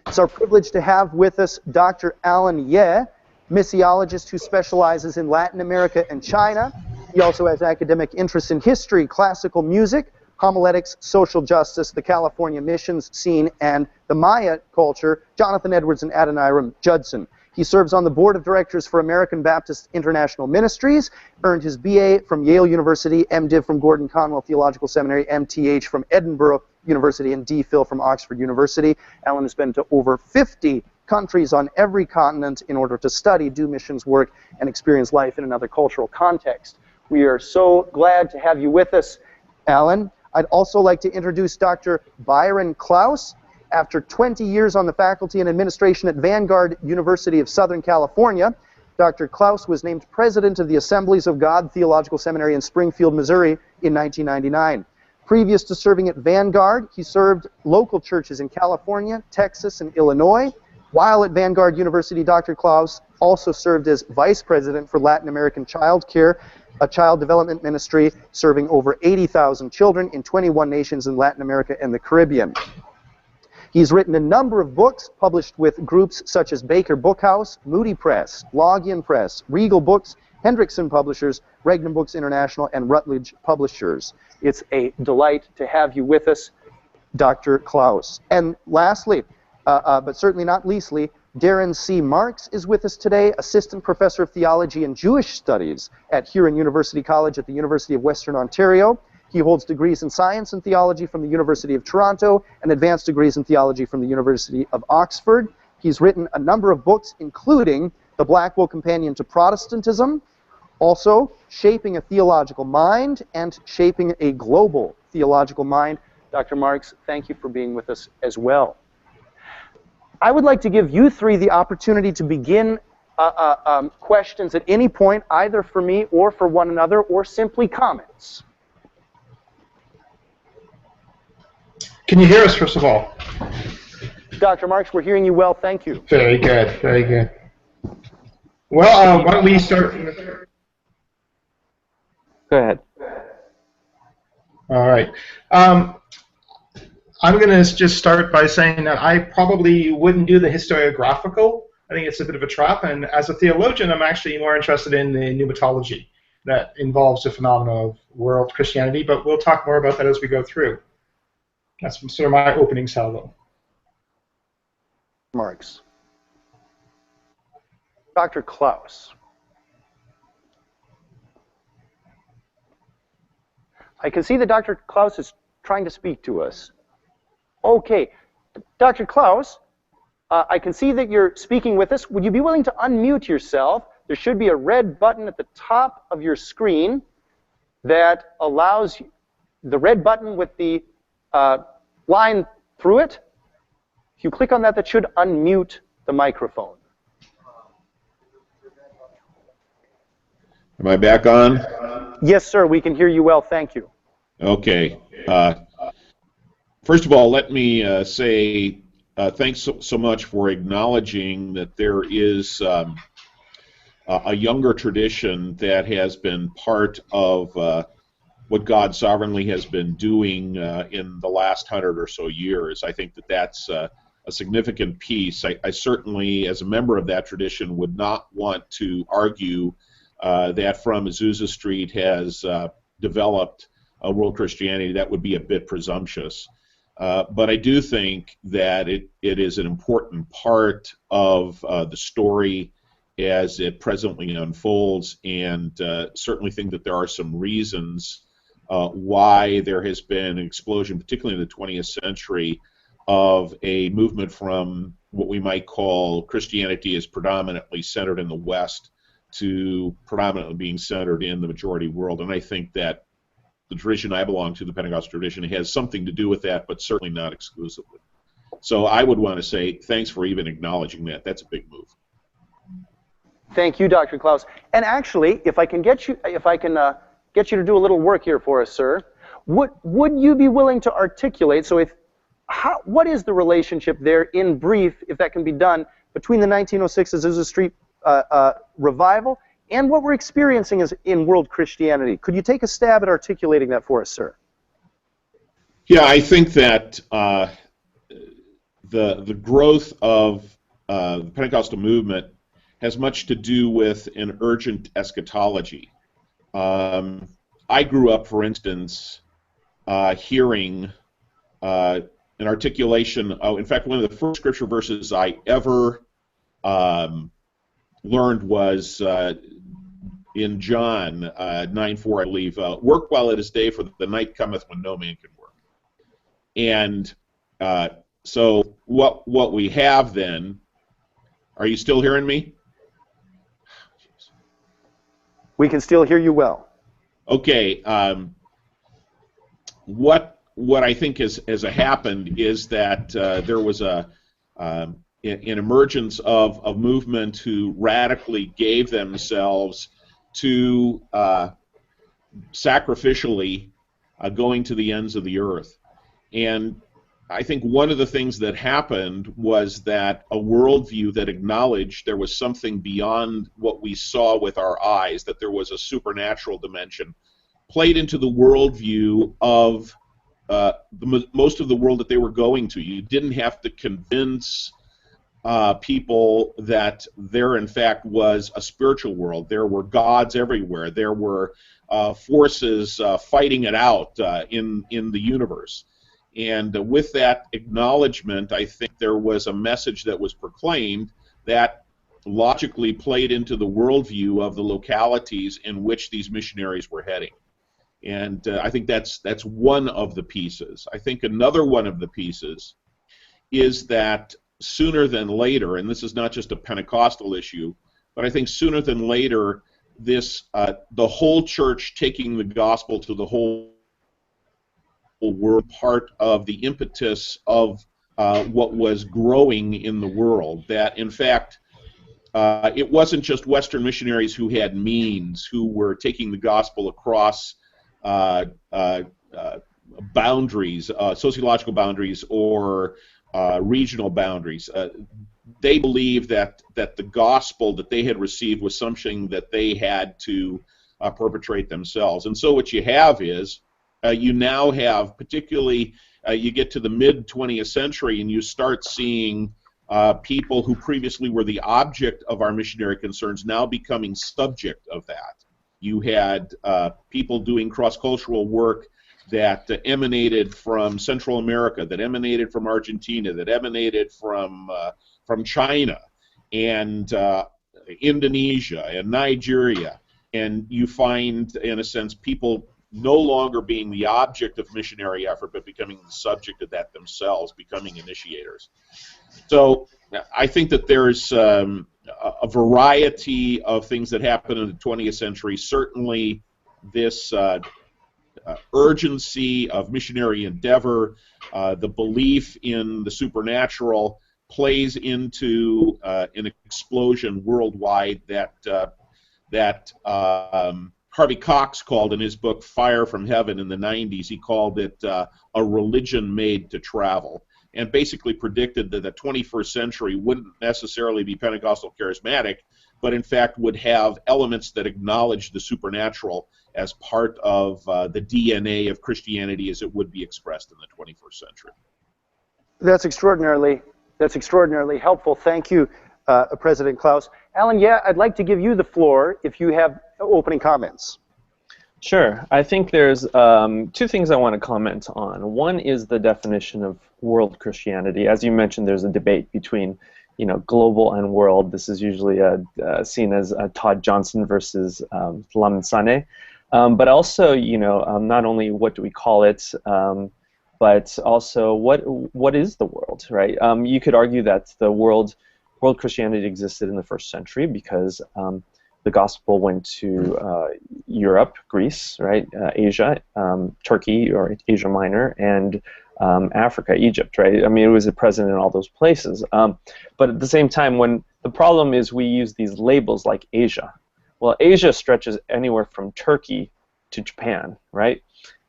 It's our privilege to have with us Dr. Alan Ye, missiologist who specializes in Latin America and China. He also has academic interests in history, classical music, homiletics, social justice, the California missions scene, and the Maya culture. Jonathan Edwards and Adoniram Judson. He serves on the board of directors for American Baptist International Ministries, earned his BA from Yale University, MDiv from Gordon Conwell Theological Seminary, MTH from Edinburgh University, and DPhil from Oxford University. Alan has been to over 50 countries on every continent in order to study, do missions work, and experience life in another cultural context. We are so glad to have you with us, Alan. I'd also like to introduce Dr. Byron Klaus. After 20 years on the faculty and administration at Vanguard University of Southern California, Dr. Klaus was named president of the Assemblies of God Theological Seminary in Springfield, Missouri in 1999. Previous to serving at Vanguard, he served local churches in California, Texas, and Illinois. While at Vanguard University, Dr. Klaus also served as vice president for Latin American Child Care, a child development ministry serving over 80,000 children in 21 nations in Latin America and the Caribbean. He's written a number of books published with groups such as Baker Bookhouse, Moody Press, Logian Press, Regal Books, Hendrickson Publishers, Regnum Books International, and Rutledge Publishers. It's a delight to have you with us, Dr. Klaus. And lastly, but certainly not leastly, Darren C. Marks is with us today, Assistant Professor of Theology and Jewish Studies at Huron University College at the University of Western Ontario. He holds degrees in Science and Theology from the University of Toronto and advanced degrees in Theology from the University of Oxford. He's written a number of books, including The Blackwell Companion to Protestantism, also Shaping a Theological Mind and Shaping a Global Theological Mind. Dr. Marks, thank you for being with us as well. I would like to give you three the opportunity to begin questions at any point, either for me or for one another, or simply comments. Can you hear us, first of all? Dr. Marks, we're hearing you well, thank you. Very good, very good. Well, why don't we start? Go ahead. All right. I'm going to just start by saying that I probably wouldn't do the historiographical. I think it's a bit of a trap, and as a theologian, I'm actually more interested in the pneumatology that involves the phenomena of world Christianity, but we'll talk more about that as we go through. That's sort of my opening salvo. Marks. Dr. Klaus. I can see that Dr. Klaus is trying to speak to us. Okay. Dr. Klaus, I can see that you're speaking with us. Would you be willing to unmute yourself? There should be a red button at the top of your screen that allows the red button with the line through it. If you click on that, that should unmute the microphone. Am I back on? Yes, sir. We can hear you well. Thank you. Okay. First of all, let me say thanks so much for acknowledging that there is a younger tradition that has been part of what God sovereignly has been doing in the last 100 or so years. I think that that's a significant piece. I certainly, as a member of that tradition, would not want to argue that from Azusa Street has developed world Christianity. That would be a bit presumptuous. But I do think that it is an important part of the story as it presently unfolds, and certainly think that there are some reasons why there has been an explosion, particularly in the 20th century, of a movement from what we might call Christianity is predominantly centered in the West to predominantly being centered in the majority world. And I think that the tradition I belong to, the Pentecostal tradition, has something to do with that, but certainly not exclusively. So I would want to say thanks for even acknowledging that. That's a big move. Thank you, Dr. Klaus. And actually, if I can get you to do a little work here for us, sir, would you be willing to articulate? So, what is the relationship there, in brief, if that can be done, between the 1906 Azusa Street revival and what we're experiencing in world Christianity? Could you take a stab at articulating that for us, sir? Yeah, I think that the growth of the Pentecostal movement has much to do with an urgent eschatology. I grew up, for instance, hearing an articulation. In fact, one of the first scripture verses I ever learned was in John 9:4, I believe. Work while it is day, for the night cometh when no man can work. And so what we have then, are you still hearing me? We can still hear you well. Okay. What I think has happened is that there was an emergence of a movement who radically gave themselves to sacrificially going to the ends of the earth. And I think one of the things that happened was that a worldview that acknowledged there was something beyond what we saw with our eyes, that there was a supernatural dimension, played into the worldview of most of the world that they were going to. You didn't have to convince people that there, in fact, was a spiritual world. There were gods everywhere. There were forces fighting it out in the universe. And with that acknowledgement, I think there was a message that was proclaimed that logically played into the worldview of the localities in which these missionaries were heading. And I think that's one of the pieces. I think another one of the pieces is that sooner than later, and this is not just a Pentecostal issue, but I think sooner than later, this the whole church taking the gospel to the whole world, part of the impetus of what was growing in the world. That in fact, it wasn't just Western missionaries who had means, who were taking the gospel across boundaries, sociological boundaries, or regional boundaries. They believed that the gospel that they had received was something that they had to perpetrate themselves. And so what you have is, you now have, particularly, you get to the mid-20th century and you start seeing people who previously were the object of our missionary concerns now becoming subject of that. You had people doing cross-cultural work that emanated from Central America, that emanated from Argentina, that emanated from China and Indonesia and Nigeria. And you find, in a sense, people no longer being the object of missionary effort, but becoming the subject of that themselves, becoming initiators. So I think that there's a variety of things that happen in the 20th century. Certainly this urgency of missionary endeavor, the belief in the supernatural plays into an explosion worldwide that Harvey Cox called in his book Fire from Heaven in the 90s. He called it a religion made to travel, and basically predicted that the 21st century wouldn't necessarily be Pentecostal charismatic, but in fact would have elements that acknowledge the supernatural as part of the DNA of Christianity as it would be expressed in the 21st century. That's extraordinarily helpful. Thank you, President Klaus. Alan, yeah, I'd like to give you the floor if you have opening comments. Sure. I think there's two things I want to comment on. One is the definition of world Christianity. As you mentioned, there's a debate between, global and world. This is usually seen as Todd Johnson versus Lamin Sanneh. But also, not only what do we call it, but also what is the world, right? You could argue that the world Christianity existed in the first century because the gospel went to Europe, Greece, right, Asia, Turkey or Asia Minor, and Africa, Egypt, right? I mean, it was present in all those places. But at the same time, when the problem is we use these labels like Asia. Well, Asia stretches anywhere from Turkey to Japan, right?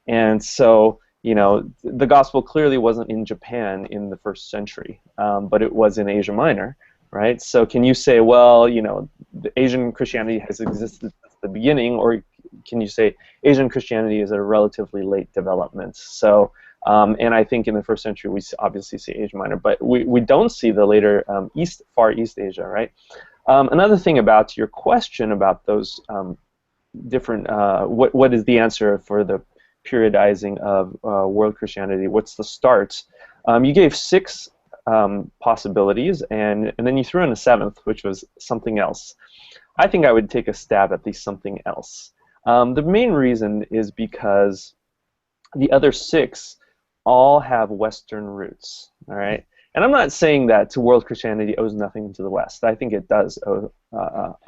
And so, the gospel clearly wasn't in Japan in the first century, but it was in Asia Minor, right? So can you say, well, the Asian Christianity has existed since the beginning, or can you say Asian Christianity is a relatively late development? So, and I think in the first century we obviously see Asia Minor, but we don't see the later Far East Asia, right? Another thing about your question about those different, what is the answer for the periodizing of world Christianity? What's the start? You gave 6 possibilities, and then you threw in a 7th, which was something else. I think I would take a stab at the something else. The main reason is because the other 6 all have Western roots, all right? And I'm not saying that world Christianity owes nothing to the West. I think it does owe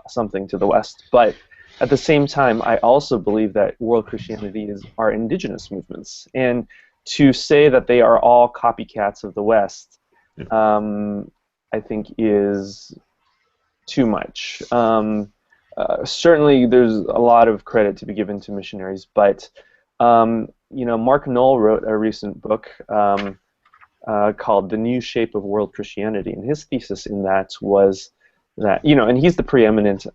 something to the West, but at the same time, I also believe that world Christianity are indigenous movements, and to say that they are all copycats of the West, I think is too much. Certainly, there's a lot of credit to be given to missionaries, but Mark Knoll wrote a recent book called "The New Shape of World Christianity," and his thesis in that was that, and he's the preeminent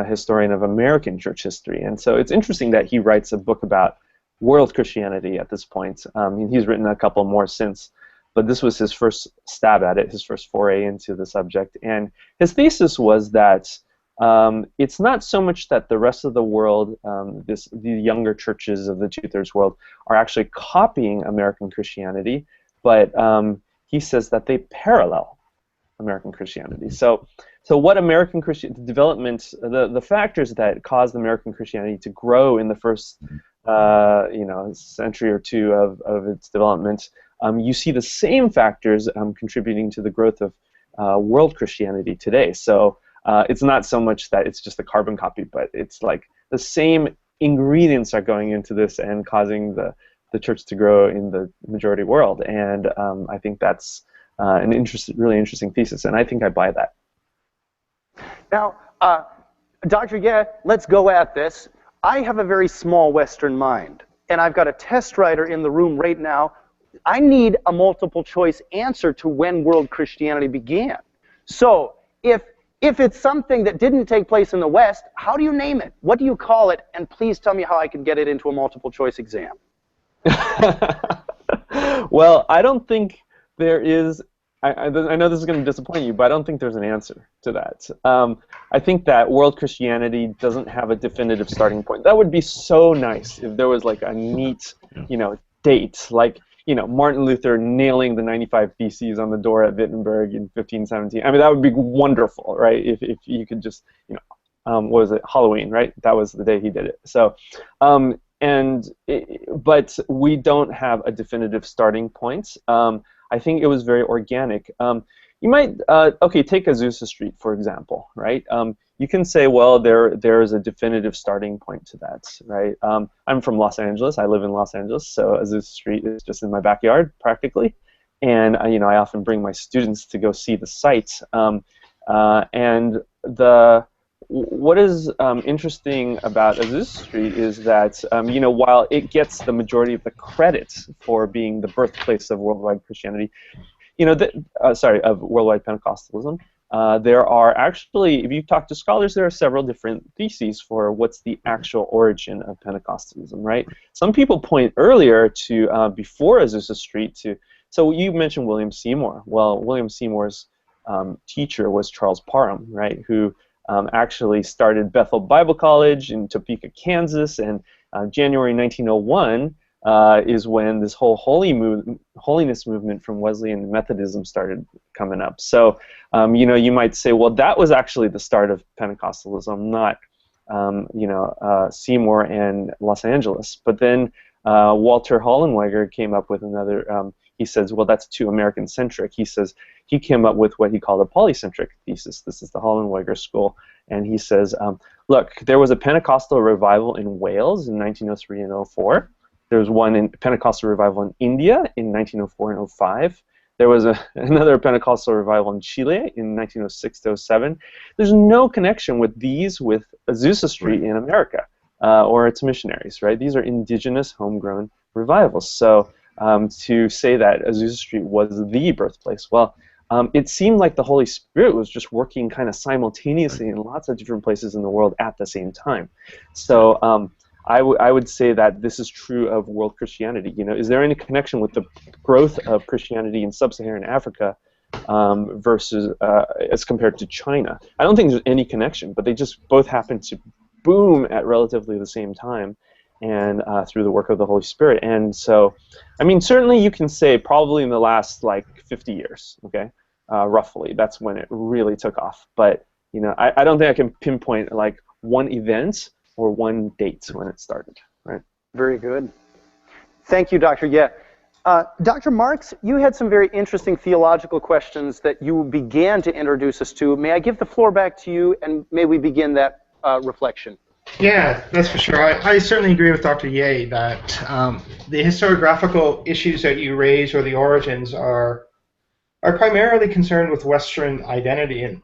historian of American church history, and so it's interesting that he writes a book about world Christianity at this point. He's written a couple more since, but this was his first stab at it, his first foray into the subject, and his thesis was that it's not so much that the rest of the world, the younger churches of the two-thirds world, are actually copying American Christianity, but he says that they parallel American Christianity. So So what American Christian development, the factors that caused American Christianity to grow in the first century or two of its development, you see the same factors contributing to the growth of world Christianity today. So it's not so much that it's just a carbon copy, but it's like the same ingredients are going into this and causing the church to grow in the majority world. And I think that's an really interesting thesis, and I think I buy that. Now, Dr. Yeah, let's go at this. I have a very small Western mind, and I've got a test writer in the room right now. I need a multiple choice answer to when world Christianity began. So, if it's something that didn't take place in the West, how do you name it? What do you call it? And please tell me how I can get it into a multiple choice exam. Well, I don't think there is. I know this is going to disappoint you, but I don't think there's an answer to that. I think that world Christianity doesn't have a definitive starting point. That would be so nice if there was like a neat, date, like Martin Luther nailing the 95 Theses on the door at Wittenberg in 1517. I mean, that would be wonderful, right? If you could just, what was it, Halloween, right? That was the day he did it. So, but we don't have a definitive starting point. I think it was very organic. You might, take Azusa Street, for example, right? You can say, well, there is a definitive starting point to that, right? I'm from Los Angeles. I live in Los Angeles, so Azusa Street is just in my backyard, practically. And, I often bring my students to go see the sites. What is interesting about Azusa Street is that, while it gets the majority of the credit for being the birthplace of worldwide Christianity, of worldwide Pentecostalism, there are actually, if you talk to scholars, there are several different theses for what's the actual origin of Pentecostalism, right? Some people point earlier to, before Azusa Street, so you mentioned William Seymour. Well, William Seymour's teacher was Charles Parham, right, who actually started Bethel Bible College in Topeka, Kansas, and January 1901 is when this whole holiness movement from Wesleyan Methodism started coming up. So, you might say, well, that was actually the start of Pentecostalism, not, Seymour and Los Angeles. But then Walter Hollenweger came up with another. He says, well, that's too American-centric. He says he came up with what he called a polycentric thesis. This is the Hollenweger school. And he says, look, there was a Pentecostal revival in Wales in 1903 and 04. There was one in Pentecostal revival in India in 1904 and 05. There was another Pentecostal revival in Chile in 1906 to 07. There's no connection with Azusa Street in America or its missionaries, right? These are indigenous, homegrown revivals. So to say that Azusa Street was the birthplace, well, it seemed like the Holy Spirit was just working kind of simultaneously in lots of different places in the world at the same time. So I would say that this is true of world Christianity. Is there any connection with the growth of Christianity in sub-Saharan Africa versus as compared to China? I don't think there's any connection, but they just both happen to boom at relatively the same time, and through the work of the Holy Spirit. And so, I mean, certainly you can say probably in the last 50 years, okay, roughly, that's when it really took off. But I don't think I can pinpoint one event or one date when it started, right? Very good. Thank you, Dr. Yeah. Dr. Marks, you had some very interesting theological questions that you began to introduce us to. May I give the floor back to you, and may we begin that reflection? Yeah, that's for sure. I certainly agree with Dr. Ye that the historiographical issues that you raise, or the origins, are primarily concerned with Western identity.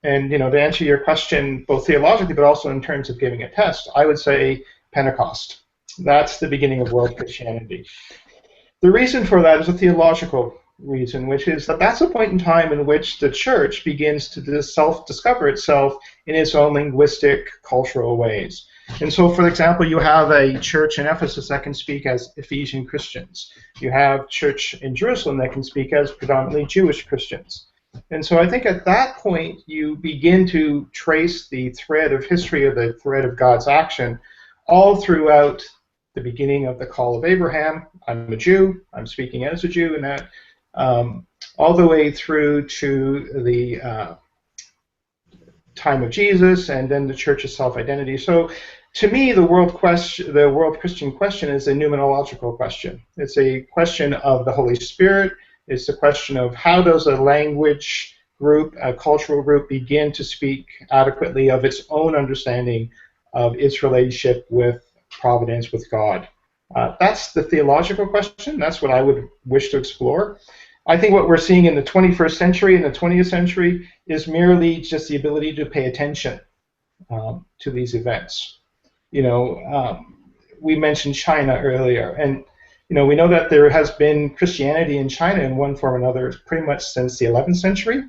And to answer your question, both theologically but also in terms of giving a test, I would say Pentecost. That's the beginning of world Christianity. The reason for that is a theological reason, which is that that's a point in time in which the church begins to self-discover itself in its own linguistic, cultural ways. And so, for example, you have a church in Ephesus that can speak as Ephesian Christians. You have church in Jerusalem that can speak as predominantly Jewish Christians. And so I think at that point you begin to trace the thread of history, or the thread of God's action, all throughout the beginning of the call of Abraham. I'm a Jew, I'm speaking as a Jew, and that all the way through to the time of Jesus, and then the church's self-identity. So, to me, the world Christian question is a pneumatological question. It's a question of the Holy Spirit. It's a question of how does a language group, a cultural group, begin to speak adequately of its own understanding of its relationship with providence, with God. That's the theological question. That's what I would wish to explore. I think what we're seeing in the 21st century and the 20th century is merely just the ability to pay attention to these events. We mentioned China earlier, and we know that there has been Christianity in China in one form or another pretty much since the 11th century,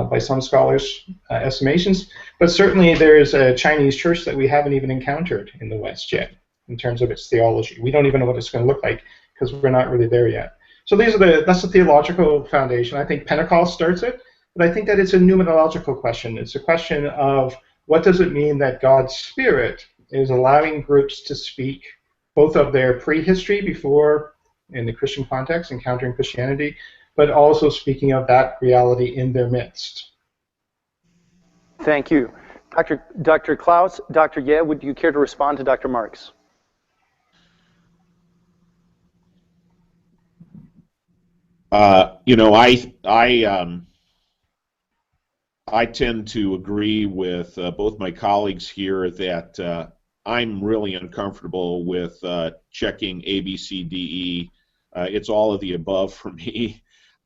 by some scholars' estimations. But certainly there is a Chinese church that we haven't even encountered in the West yet in terms of its theology. We don't even know what it's going to look like because we're not really there yet. So that's the theological foundation. I think Pentecost starts it, but I think that it's a pneumatological question. It's a question of what does it mean that God's Spirit is allowing groups to speak both of their prehistory before, in the Christian context, encountering Christianity, but also speaking of that reality in their midst. Thank you. Dr. Klaus, Dr. Ye, would you care to respond to Dr. Marks? I tend to agree with both my colleagues here that I'm really uncomfortable with checking A, B, C, D, E. It's all of the above for me.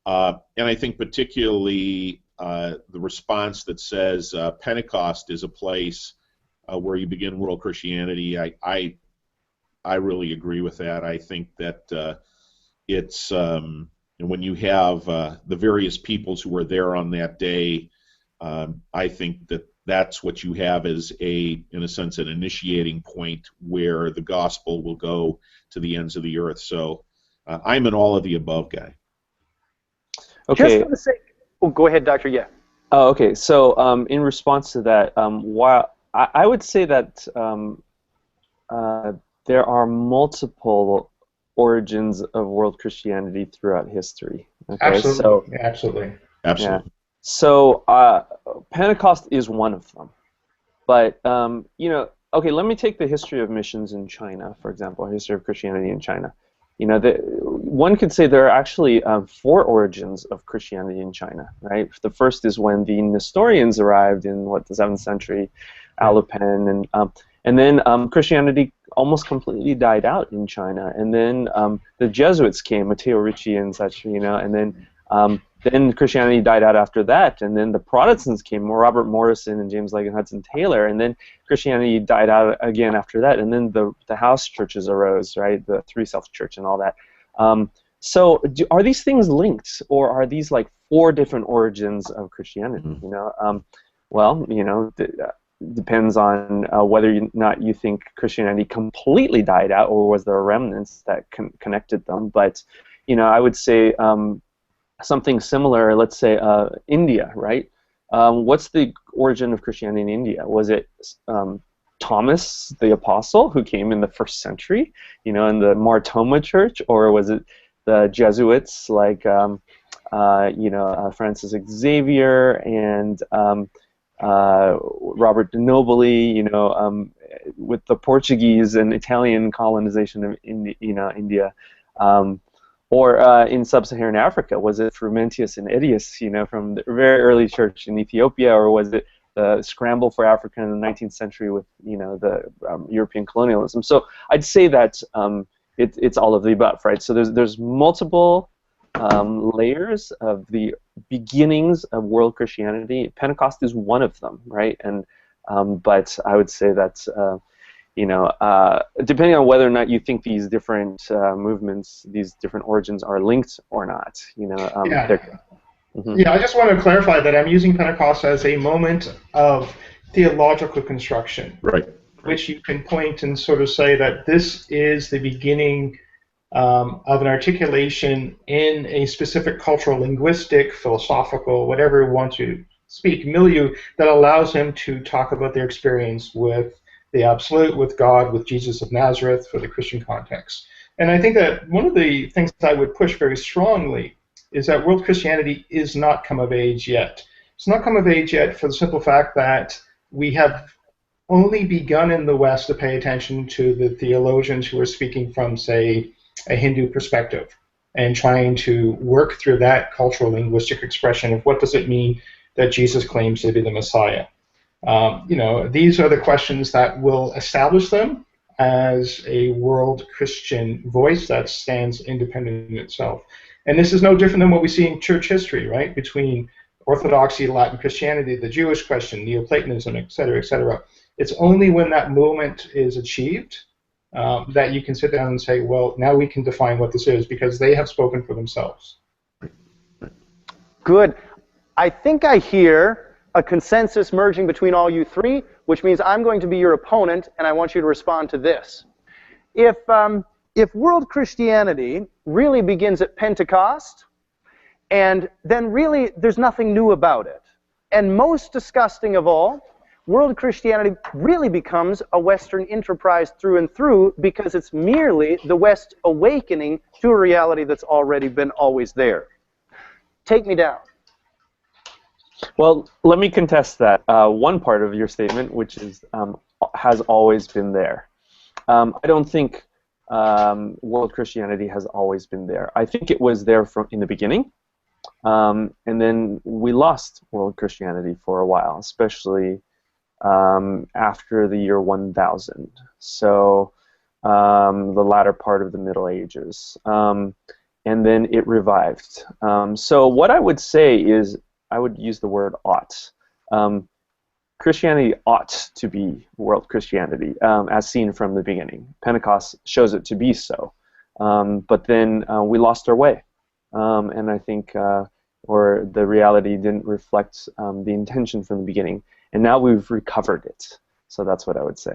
And I think particularly the response that says Pentecost is a place where you begin world Christianity, I really agree with that. I think that it's when you have the various peoples who were there on that day, I think that that's what you have as in a sense, an initiating point where the gospel will go to the ends of the earth. So I'm an all of the above guy. Okay. Just for the sake. Oh, go ahead, Dr. Yeah. Oh, okay. So in response to that, while I would say that there are multiple origins of world Christianity throughout history. Okay? Absolutely. So, Absolutely. Absolutely. Yeah. So Pentecost is one of them. But, okay, let me take the history of missions in China, for example, history of Christianity in China. One could say there are actually 4 origins of Christianity in China, right? The first is when the Nestorians arrived in, the 7th century, Alopen, and then Christianity almost completely died out in China. And then the Jesuits came, Matteo Ricci and such, and then Christianity died out after that, and then the Protestants came, Robert Morrison and James Legan Hudson Taylor, and then Christianity died out again after that, and then the house churches arose, right, the Three Self Church and all that. So are these things linked, or are these like 4 different origins of Christianity? Depends on whether or not you think Christianity completely died out, or was there remnants that connected them. But I would say something similar, let's say India, right? What's the origin of Christianity in India? Was it Thomas the Apostle who came in the 1st century, in the Mar Thoma Church, or was it the Jesuits like Francis Xavier and Robert de Nobili, with the Portuguese and Italian colonization of India? Or in sub-Saharan Africa, was it Frumentius and Edius, from the very early church in Ethiopia, or was it the scramble for Africa in the 19th century with, the European colonialism? So I'd say that it's all of the above, right? So there's multiple layers of the beginnings of world Christianity. Pentecost is one of them, right? And but I would say that depending on whether or not you think these different movements, these different origins are linked or not, I just want to clarify that I'm using Pentecost as a moment of theological construction, right? Which you can point and sort of say that this is the beginning of an articulation in a specific cultural, linguistic, philosophical, whatever you want to speak, milieu that allows him to talk about their experience with the absolute, with God, with Jesus of Nazareth for the Christian context. And I think that one of the things that I would push very strongly is that world Christianity is not come of age yet. It's not come of age yet for the simple fact that we have only begun in the West to pay attention to the theologians who are speaking from, say, a Hindu perspective and trying to work through that cultural linguistic expression of what does it mean that Jesus claims to be the Messiah. These are the questions that will establish them as a world Christian voice that stands independent in itself. And this is no different than what we see in church history, right? Between Orthodoxy, Latin Christianity, the Jewish question, Neoplatonism, et cetera, et cetera. It's only when that moment is achieved that you can sit down and say, well, now we can define what this is, because they have spoken for themselves. Good. I think I hear a consensus merging between all you three, which means I'm going to be your opponent, and I want you to respond to this. If world Christianity really begins at Pentecost, and then really there's nothing new about it, and most disgusting of all, world Christianity really becomes a Western enterprise through and through, because it's merely the West awakening to a reality that's already been always there. Take me down. Well, let me contest that one part of your statement, which is has always been there. I don't think world Christianity has always been there. I think it was there from in the beginning, and then we lost world Christianity for a while, especially after the year 1000. So the latter part of the Middle Ages, and then it revived. So what I would say is, I would use the word ought. Christianity ought to be world Christianity, as seen from the beginning. Pentecost shows it to be so. But then we lost our way. And I think, or the reality didn't reflect the intention from the beginning. And now we've recovered it. So that's what I would say.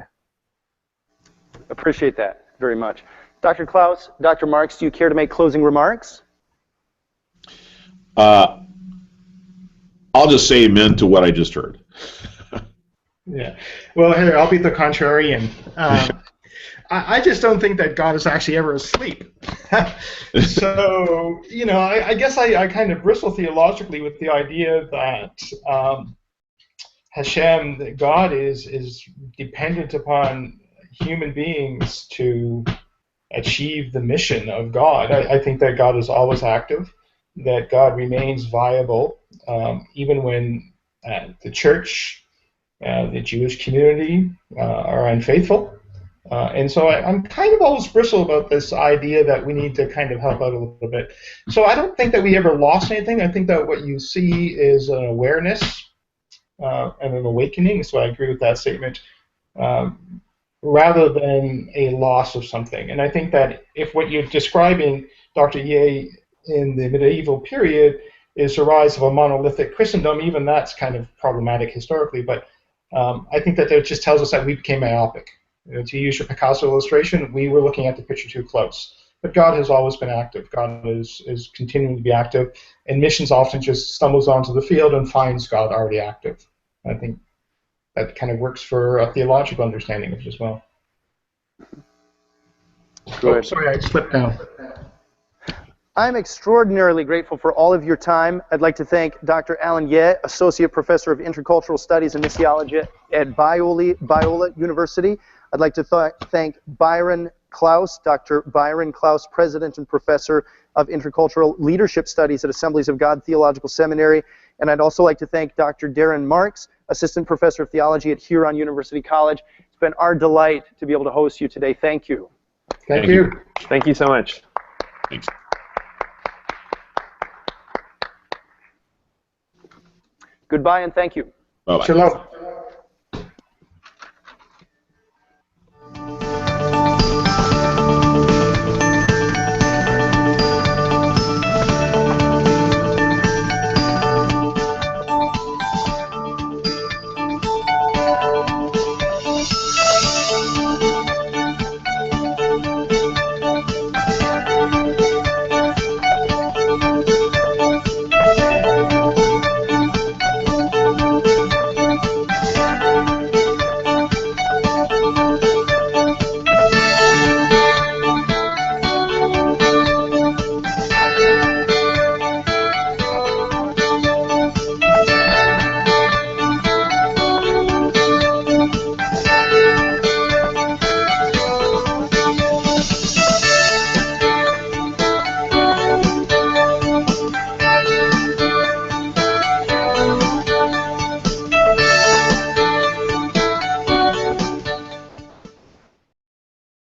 Appreciate that very much. Dr. Klaus, Dr. Marks, do you care to make closing remarks? I'll just say amen to what I just heard. Yeah. Well, here, I'll be the contrarian. I just don't think that God is actually ever asleep. So, I guess I kind of bristle theologically with the idea that Hashem, that God is dependent upon human beings to achieve the mission of God. I think that God is always active, that God remains viable, even when the church, the Jewish community are unfaithful. And so I'm kind of always bristle about this idea that we need to kind of help out a little bit. So I don't think that we ever lost anything. I think that what you see is an awareness and an awakening, so I agree with that statement, rather than a loss of something. And I think that if what you're describing, Dr. Ye, in the medieval period is the rise of a monolithic Christendom, even that's kind of problematic historically, but I think that it just tells us that we became myopic. To use your Picasso illustration, we were looking at the picture too close. But God has always been active. God is continuing to be active, and missions often just stumbles onto the field and finds God already active. I think that kind of works for a theological understanding of it as well. Good. Oh, sorry, I slipped down. I'm extraordinarily grateful for all of your time. I'd like to thank Dr. Alan Ye, Associate Professor of Intercultural Studies and Missiology at Biola University. I'd like to thank Byron Klaus, Dr. Byron Klaus, President and Professor of Intercultural Leadership Studies at Assemblies of God Theological Seminary. And I'd also like to thank Dr. Darren Marks, Assistant Professor of Theology at Huron University College. It's been our delight to be able to host you today. Thank you. Thank you. Thank you so much. Thanks. Goodbye and thank you. Bye-bye. Shalom.